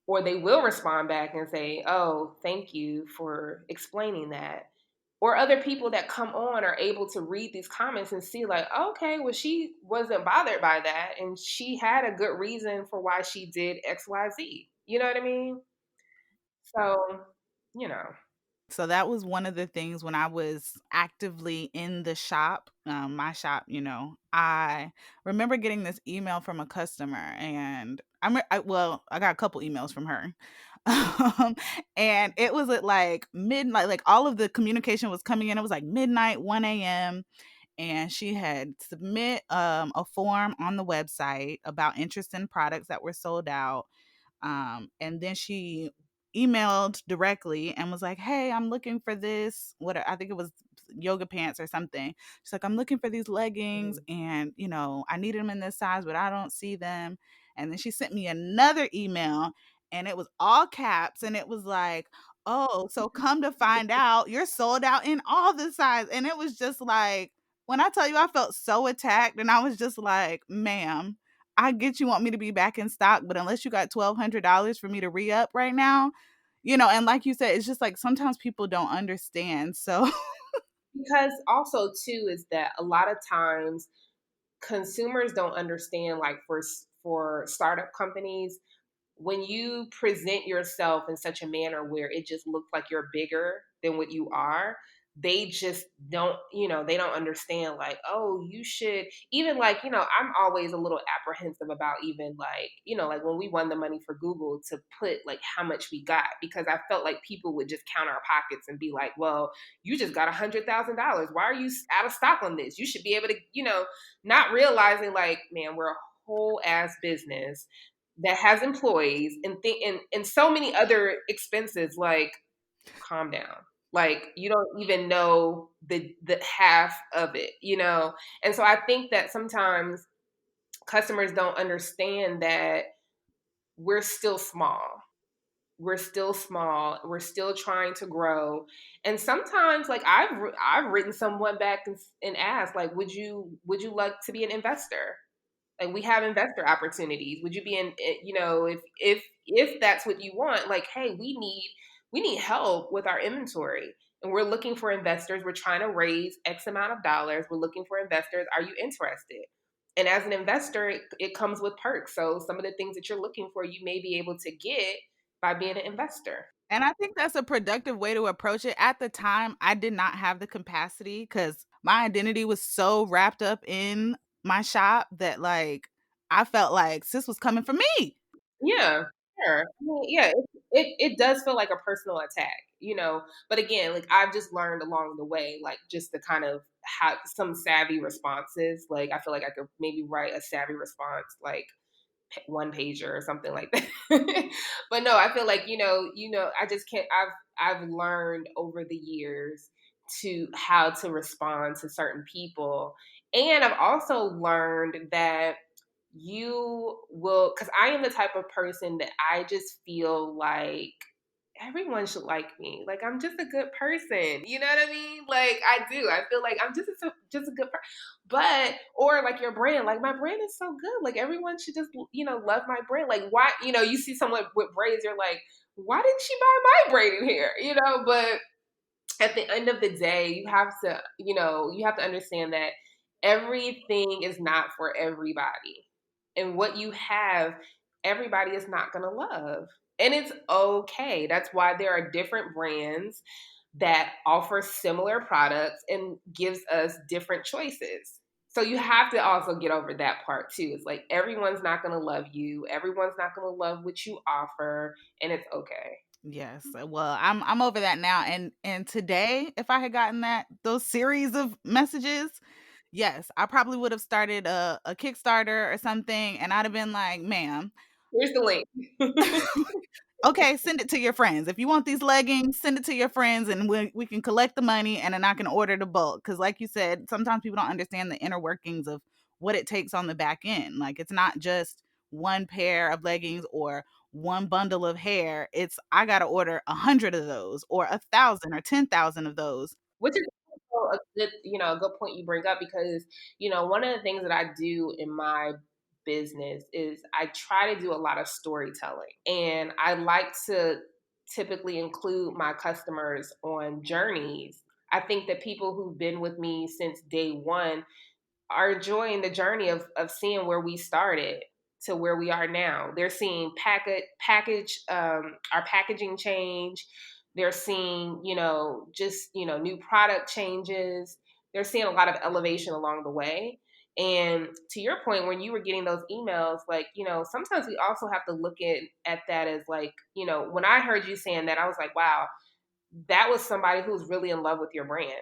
S2: or they will respond back and say, "Oh, thank you for explaining that." Or other people that come on are able to read these comments and see, like, okay, well, she wasn't bothered by that, and she had a good reason for why she did XYZ. You know what I mean? So, you know.
S1: So that was one of the things when I was actively in the shop, my shop, I remember getting this email from a customer, and well, I got a couple emails from her. And it was at like midnight, like all of the communication was coming in. It was like midnight, 1 a.m. And she had submit a form on the website about interest in products that were sold out. And then she emailed directly and was like, "Hey, I'm looking for this. What I think it was yoga pants or something. She's like, I'm looking for these leggings
S2: Mhm.
S1: and, I needed them in this size, but I don't see them. And then she sent me another email and it was all caps and it was like, oh, so come to find out you're sold out in all the size. And it was just like, when I tell you I felt so attacked and I was just like, ma'am, I get you want me to be back in stock, but unless you got $1,200 for me to re up right now, and like you said, it's just like sometimes people don't understand. So,
S2: Because also too is that a lot of times consumers don't understand, like for startup companies, when you present yourself in such a manner where it just looks like you're bigger than what you are, they just don't, they don't understand, like, oh, you should, even like, I'm always a little apprehensive about even like, like when we won the money for Google to put like how much we got, because I felt like people would just count our pockets and be like, well, you just got $100,000. Why are you out of stock on this? You should be able to, not realizing like, man, we're a whole ass business that has employees and so many other expenses. Like, calm down. Like, you don't even know the half of it, And so I think that sometimes customers don't understand that we're still small. We're still small. We're still trying to grow. And sometimes, like, I've written someone back and asked, like, would you like to be an investor? Like, we have investor opportunities. Would you be in, if that's what you want, like, hey, we need help with our inventory and we're looking for investors. We're trying to raise X amount of dollars. We're looking for investors. Are you interested? And as an investor, it comes with perks. So some of the things that you're looking for, you may be able to get by being an investor.
S1: and I think that's a productive way to approach it. At the time, I did not have the capacity because my identity was so wrapped up in my shop that, like, I felt like sis was coming for me.
S2: Yeah, sure. I mean, yeah, it does feel like a personal attack. But again, like, I've just learned along the way, like, just to kind of have some savvy responses. Like, I feel like I could maybe write a savvy response, like one pager or something like that. But no, I feel like, I just can't. I've learned over the years to how to respond to certain people, and I've also learned that you will, because I am the type of person that I just feel like everyone should like me. Like, I'm just a good person. You know what I mean? Like, I do. I feel like I'm just a good person. But or like your brand, like my brand is so good. Like, everyone should just love my brand. Like, why, you see someone with braids, you're like, why didn't she buy my braided hair? But at the end of the day, you have to understand that everything is not for everybody. And what you have, everybody is not going to love. And it's okay. That's why there are different brands that offer similar products and gives us different choices. So you have to also get over that part too. It's like everyone's not going to love you. Everyone's not going to love what you offer, and it's okay.
S1: Yes. Well, I'm over that now. And today, if I had gotten those series of messages, yes, I probably would have started a Kickstarter or something, and I'd have been like, ma'am,
S2: Here's the link.
S1: okay, send it to your friends. If you want these leggings, send it to your friends and we can collect the money and then I can order the bulk. Because, like you said, sometimes people don't understand the inner workings of what it takes on the back end. Like, it's not just one pair of leggings or one bundle of hair. It's, I got to order 100 of those or 1,000 or 10,000 of those.
S2: Which is also a good point you bring up, because one of the things that I do in my business is I try to do a lot of storytelling, and I like to typically include my customers on journeys. I think that people who've been with me since day one are enjoying the journey of seeing where we started to where we are now. They're seeing our packaging change. They're seeing, just, new product changes. They're seeing a lot of elevation along the way. And to your point, when you were getting those emails, like, sometimes we also have to look at that as like, when I heard you saying that, I was like, wow, that was somebody who's really in love with your brand,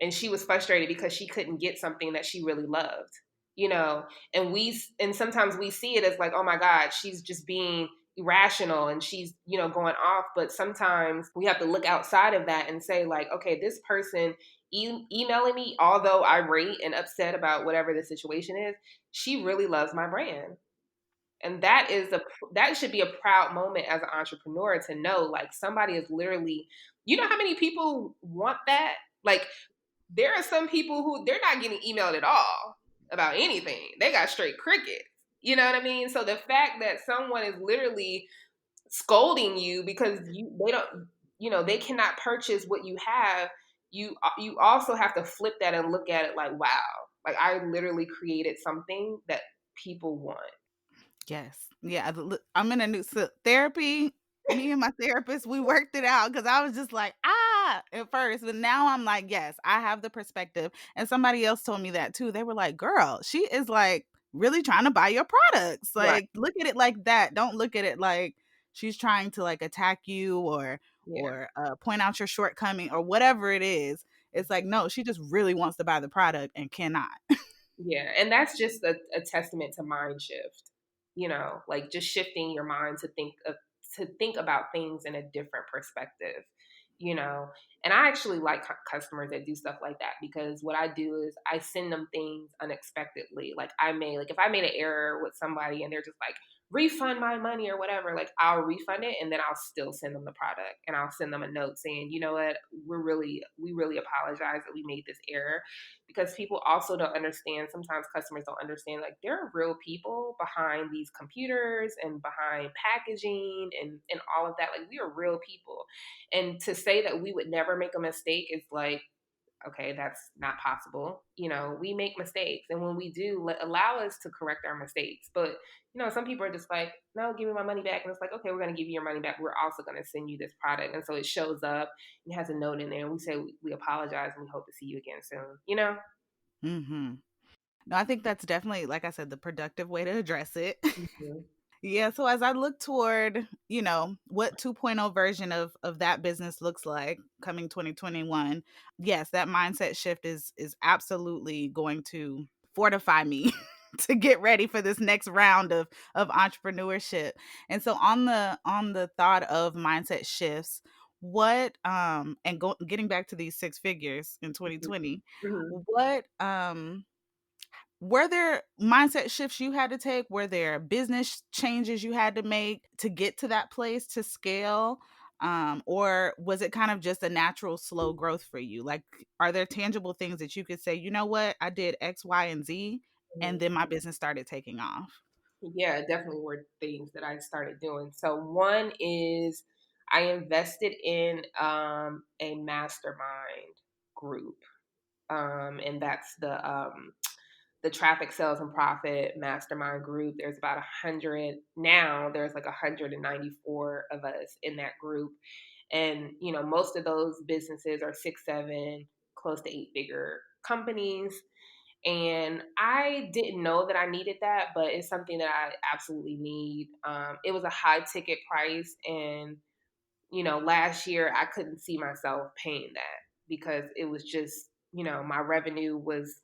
S2: and she was frustrated because she couldn't get something that she really loved. you know and sometimes we see it as like, oh my god, she's just being rational and she's, going off. But sometimes we have to look outside of that and say, like, okay, this person emailing me, although irate and upset about whatever the situation is, she really loves my brand. And that should be a proud moment as an entrepreneur to know, like, somebody is literally, how many people want that? Like, there are some people who they're not getting emailed at all about anything. They got straight crickets. You know what I mean? So the fact that someone is literally scolding you because they don't, they cannot purchase what you have, you also have to flip that and look at it like, wow, like I literally created something that people want.
S1: Yes. Yeah. I'm in a new therapy. Me and my therapist, we worked it out because I was just like, at first. But now I'm like, yes, I have the perspective. And somebody else told me that too. They were like, girl, she is like really trying to buy your products.
S2: Right.
S1: Like, look at it like that. Don't look at it like she's trying to like attack you
S2: Yeah.
S1: or point out your shortcoming or whatever it is. It's like, no, she just really wants to buy the product and cannot.
S2: Yeah, and that's just a testament to mind shift. Like just shifting your mind to think about things in a different perspective. You know, and I actually like customers that do stuff like that, because what I do is I send them things unexpectedly. Like if I made an error with somebody and they're just like, refund my money or whatever, like I'll refund it and then I'll still send them the product and I'll send them a note saying, you know what, we really apologize that we made this error, because people also don't understand. Sometimes customers don't understand, like, there are real people behind these computers and behind packaging and all of that. Like, we are real people. And to say that we would never make a mistake is like, okay, that's not possible. We make mistakes. And when we do, allow us to correct our mistakes. But, some people are just like, no, give me my money back. And it's like, okay, we're going to give you your money back. We're also going to send you this product. And so it shows up and it has a note in there. And we say, we apologize and we hope to see you again soon.
S1: Hmm. No, I think that's definitely, like I said, the productive way to address it.
S2: Mhm.
S1: Yeah, so as I look toward, what 2.0 version of that business looks like coming 2021, yes, that mindset shift is absolutely going to fortify me to get ready for this next round of entrepreneurship. And so on the thought of mindset shifts, what getting back to these six figures in 2020,
S2: Mhm.
S1: what were there mindset shifts you had to take? Were there business changes you had to make to get to that place to scale? Or was it kind of just a natural slow growth for you? Like, are there tangible things that you could say, you know what, I did X, Y, and Z, and
S2: Mhm.
S1: then my business started taking off?
S2: Yeah, definitely were things that I started doing. So one is I invested in a mastermind group. And that's the traffic sales and profit mastermind group. There's about 100 now. There's like 194 of us in that group. And, most of those businesses are 6, 7, close to 8 figure companies. And I didn't know that I needed that, but it's something that I absolutely need. It was a high ticket price. And, last year I couldn't see myself paying that because it was just, my revenue was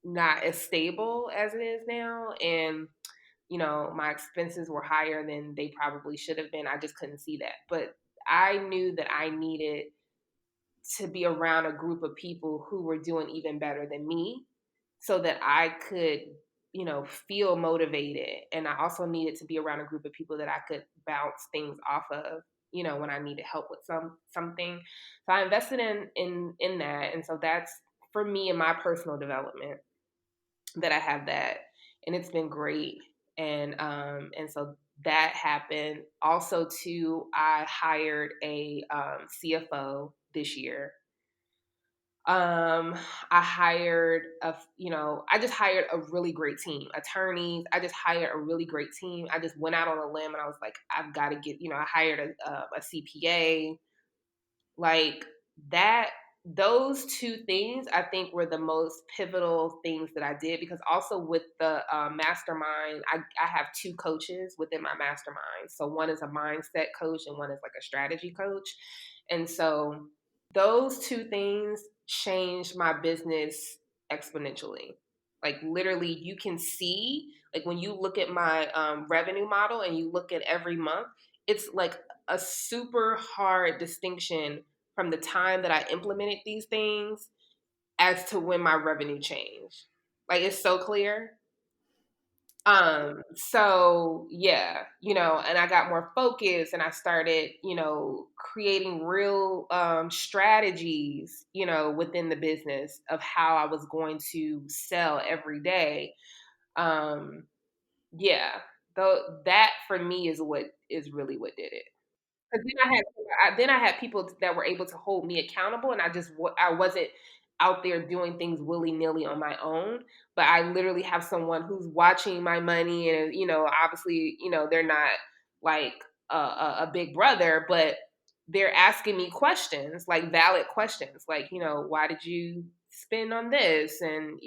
S2: not as stable as it is now. And, my expenses were higher than they probably should have been. I just couldn't see that. But I knew that I needed to be around a group of people who were doing even better than me so that I could, feel motivated. And I also needed to be around a group of people that I could bounce things off of, when I needed help with something. So I invested in that. And so that's for me and my personal development that I have that. And it's been great. And so that happened. Also too, I hired a CFO this year. um I just hired a really great team, attorneys. I just hired a really great team. I just went out on a limb and I was like, I've got to get, I hired a CPA, like that. Those two things I think were the most pivotal things that I did, because also with the mastermind, I have two coaches within my mastermind. So one is a mindset coach and one is like a strategy coach. And so those two things changed my business exponentially. Like literally, you can see, like when you look at my revenue model and you look at every month, it's like a super hard distinction from the time that I implemented these things as to when my revenue changed. Like it's so clear. So yeah, and I got more focused and I started, creating real strategies, within the business of how I was going to sell every day. Um, yeah, though that for me is what is really what did it. 'Cause then I had people that were able to hold me accountable, and I wasn't out there doing things willy-nilly on my own, but I literally have someone who's watching my money and, obviously, they're not like a big brother, but they're asking me questions, like valid questions, like, "Why did you spend on this?" And,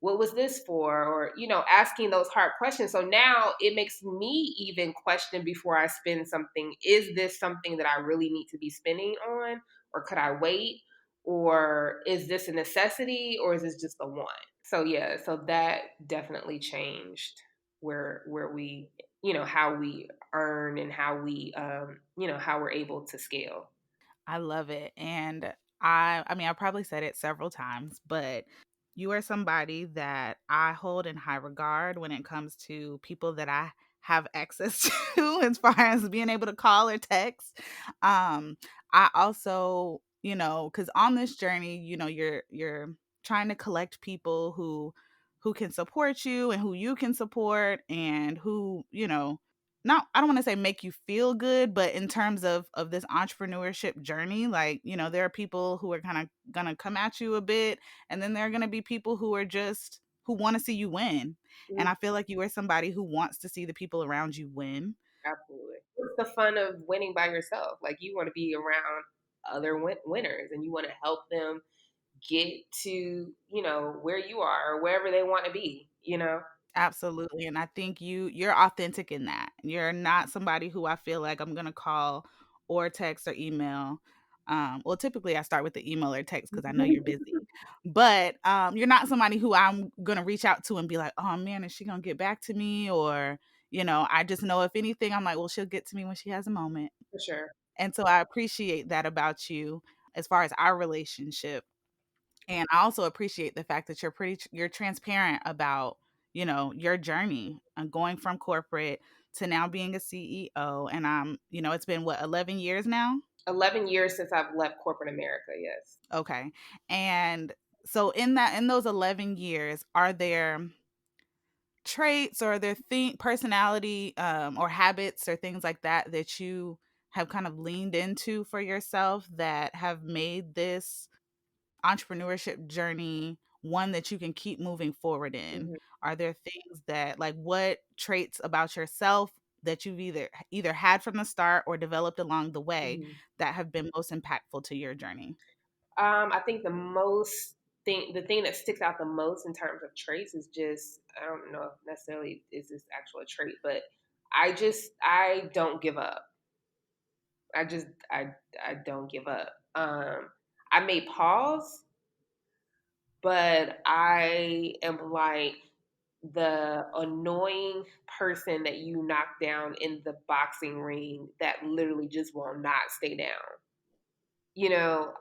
S2: what was this for? Or, asking those hard questions. So now it makes me even question before I spend something. Is this something that I really need to be spending on? Or could I wait? Or is this a necessity? Or is this just a want? So yeah, so that definitely changed where we, how we earn and how we how we're able to scale.
S1: I love it. And I mean, I probably said it several times, but you are somebody that I hold in high regard when it comes to people that I have access to as far as being able to call or text. Um, I also, cuz on this journey, you're trying to collect people who can support you and who you can support and who, not, I don't want to say make you feel good, but in terms of this entrepreneurship journey, like, there are people who are kind of gonna come at you a bit, and then there are gonna be people who are just who want to see you win. And
S2: Mm,
S1: I feel like you are somebody who wants to see the people around you win.
S2: absolutely. What's the fun of winning by yourself? Like you want to be around other winners and you want to help them get to, where you are or wherever they want to be.
S1: Absolutely, and I think you're authentic in that. You're not somebody who I feel like I'm gonna call or text or email. Well, typically I start with the email or text because I know you're busy. But you're not somebody who I'm gonna reach out to and be like, "Oh man, is she gonna get back to me?" Or I just know if anything, I'm like, "Well, she'll get to me when she has a moment."
S2: For sure.
S1: And so I appreciate that about you as far as our relationship. And I also appreciate the fact that you're transparent about, your journey and going from corporate to now being a CEO. And it's been what, 11 years now?
S2: 11 years since I've left corporate America, yes.
S1: Okay. And so in those 11 years, are there traits or are there personality or habits or things like that that you have kind of leaned into for yourself that have made this entrepreneurship journey one that you can keep moving forward in?
S2: Mhm,
S1: Are there things that, like, what traits about yourself that you've either had from the start or developed along the way
S2: mhm.
S1: that have been most impactful to your journey?
S2: I think the thing that sticks out the most in terms of traits is just, I don't know if necessarily is this actual trait, but I don't give up. I just I don't give up. I may pause, but I am like the annoying person that you knock down in the boxing ring that literally just will not stay down.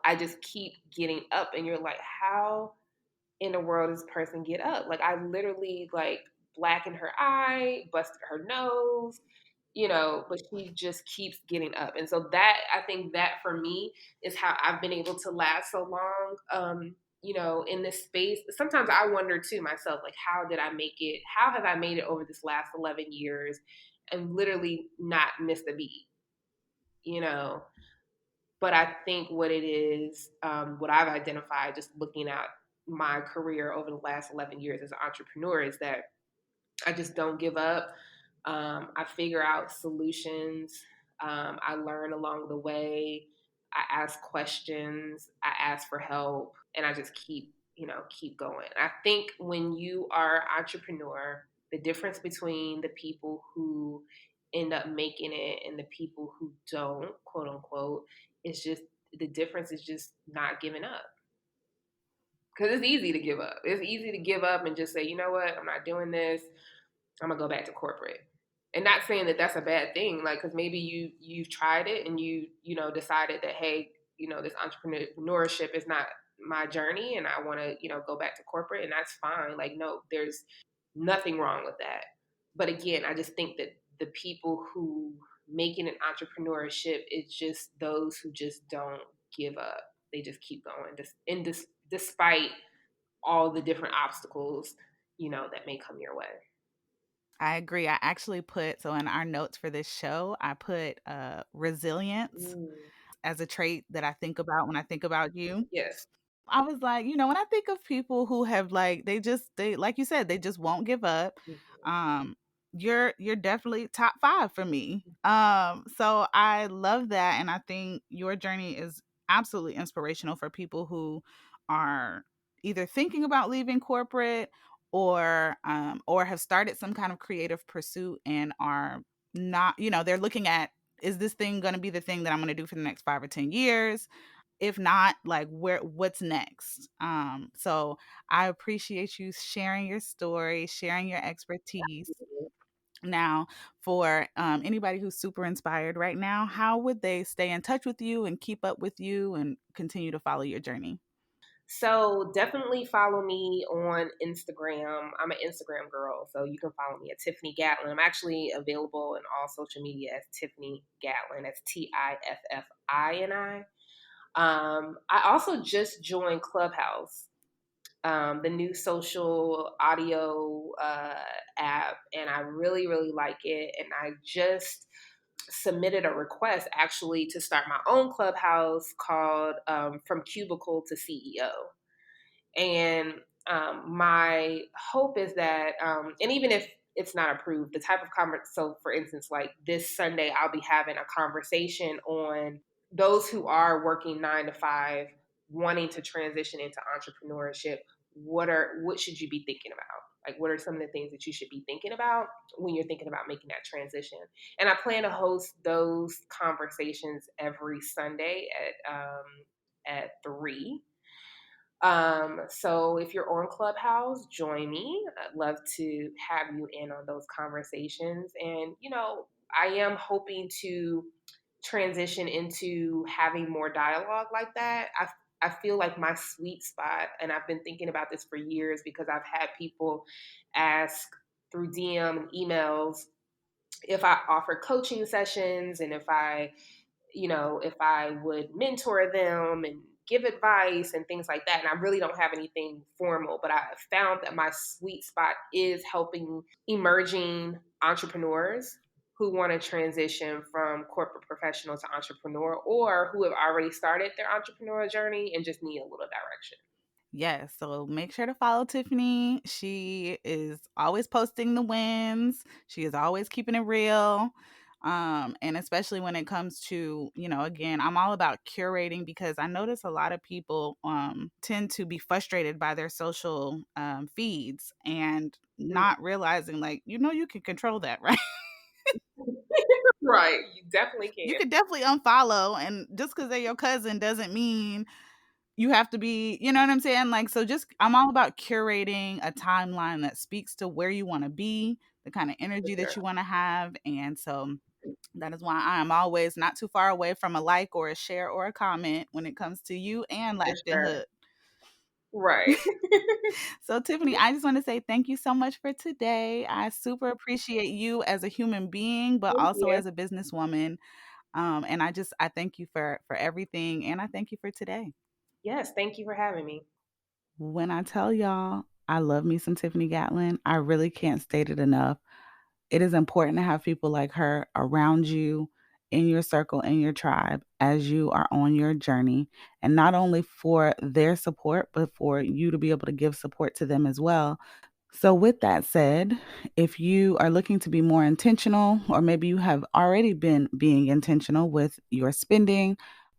S2: I just keep getting up, and you're like, how in the world does this person get up? Like, I literally like blackened her eye, busted her nose, but she just keeps getting up. And so that, I think that for me is how I've been able to last so long. In this space. Sometimes I wonder too myself, like, how did I make it? How have I made it over this last 11 years and literally not missed a beat? You know, but I think what it is, what I've identified just looking at my career over the last 11 years as an entrepreneur is that I just don't give up. I figure out solutions. I learn along the way. I ask questions. I ask for help, and I just keep going. I think when you are an entrepreneur, the difference between the people who end up making it and the people who don't, quote unquote, is just the difference is just not giving up. Because it's easy to give up. It's easy to give up and just say, you know what, I'm not doing this. I'm gonna go back to corporate. And not saying that that's a bad thing, like because maybe you've tried it and decided that hey, this entrepreneurship is not my journey, and I want to go back to corporate, and that's fine. Like no, there's nothing wrong with that. But again, I just think that the people who make it an entrepreneurship is just those who just don't give up. They just keep going, despite all the different obstacles that may come your way.
S1: I agree. I actually put, so in our notes for this show, I put resilience
S2: Mm,
S1: as a trait that I think about when I think about you.
S2: yes.
S1: I was like, when I think of people who have like they like you said, they just won't give up.
S2: Mhm.
S1: Um you're definitely top 5 for me. So I love that, and I think your journey is absolutely inspirational for people who are either thinking about leaving corporate or have started some kind of creative pursuit and are not, they're looking at, is this thing going to be the thing that I'm going to do for the next 5 or 10 years? If not, like, what's next? So I appreciate you sharing your story, sharing your expertise. Now, for anybody who's super inspired right now, how would they stay in touch with you and keep up with you and continue to follow your journey?
S2: So definitely follow me on Instagram. I'm an Instagram girl, so you can follow me at Tiffini Gatlin. I'm actually available in all social media as Tiffini Gatlin. That's Tiffini. I also just joined Clubhouse, the new social audio app, and I really, really like it. And I just submitted a request actually to start my own clubhouse called From Cubicle to CEO. And my hope is that, and even if it's not approved, the type of conversation, so for instance, like this Sunday, I'll be having a conversation on those who are working 9 to 5, wanting to transition into entrepreneurship. What should you be thinking about? Like, what are some of the things that you should be thinking about when you're thinking about making that transition? And I plan to host those conversations every Sunday at 3. So if you're on Clubhouse, join me. I'd love to have you in on those conversations. And, I am hoping to transition into having more dialogue like that. I feel like my sweet spot, and I've been thinking about this for years because I've had people ask through DM and emails if I offer coaching sessions and if I would mentor them and give advice and things like that. And I really don't have anything formal, but I found that my sweet spot is helping emerging entrepreneurs who want to transition from corporate professional to entrepreneur, or who have already started their entrepreneurial journey and just need a little direction.
S1: Yes, so make sure to follow Tiffany. She is always posting the wins. She is always keeping it real. And especially when it comes to, again, I'm all about curating because I notice a lot of people tend to be frustrated by their social feeds and
S2: Mm.
S1: not realizing, like, you can control that, right?
S2: Right. You definitely
S1: You
S2: can.
S1: could definitely unfollow, and just because they're your cousin doesn't mean you have to be, you know what I'm saying? Like, so just, I'm all about curating a timeline that speaks to where you want to be, the kind of
S2: For
S1: energy that
S2: sure.
S1: you want to have. And so that is why I am always not too far away from a like or a share or a comment when it comes to you and
S2: For
S1: Latched and
S2: sure.
S1: Hook.
S2: Right.
S1: So, Tiffany, I just want to say thank you so much for today. I super appreciate you as a human being, but
S2: Thank
S1: also
S2: you.
S1: as a businesswoman. And I thank you for everything, and I thank you for today.
S2: Yes. Thank you for having me.
S1: When I tell y'all I love me some Tiffini Gatlin, I really can't state it enough. It is important to have people like her around you, in your circle, in your tribe, as you are on your journey. And not only for their support, but for you to be able to give support to them as well. So, with that said, if you are looking to be more intentional, or maybe you have already been being intentional with your spending,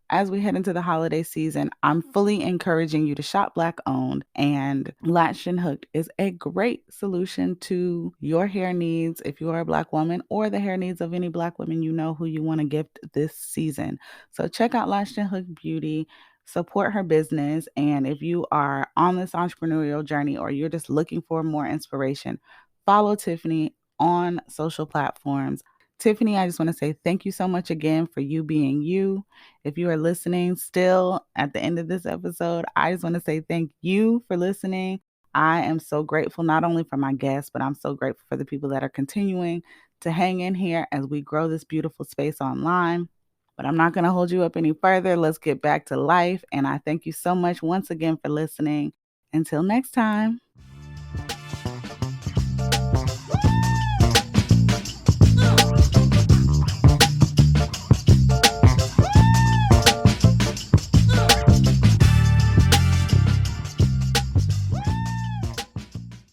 S1: as we head into the holiday season, I'm fully encouraging you to shop Black owned, and Latched and Hooked is a great solution to your hair needs if you are a Black woman, or the hair needs of any Black women you know who you want to gift this season. So check out Latched and Hooked Beauty. support her business. And if you are on this entrepreneurial journey or you're just looking for more inspiration, follow Tiffini on social platforms. Tiffini, I just want to say thank you so much again for you being you. If you are listening still at the end of this episode, I just want to say thank you for listening. I am so grateful not only for my guests, but I'm so grateful for the people that are continuing to hang in here as we grow this beautiful space online. But I'm not going to hold you up any further. Let's get back to life. And I thank you so much once again for listening. Until next time.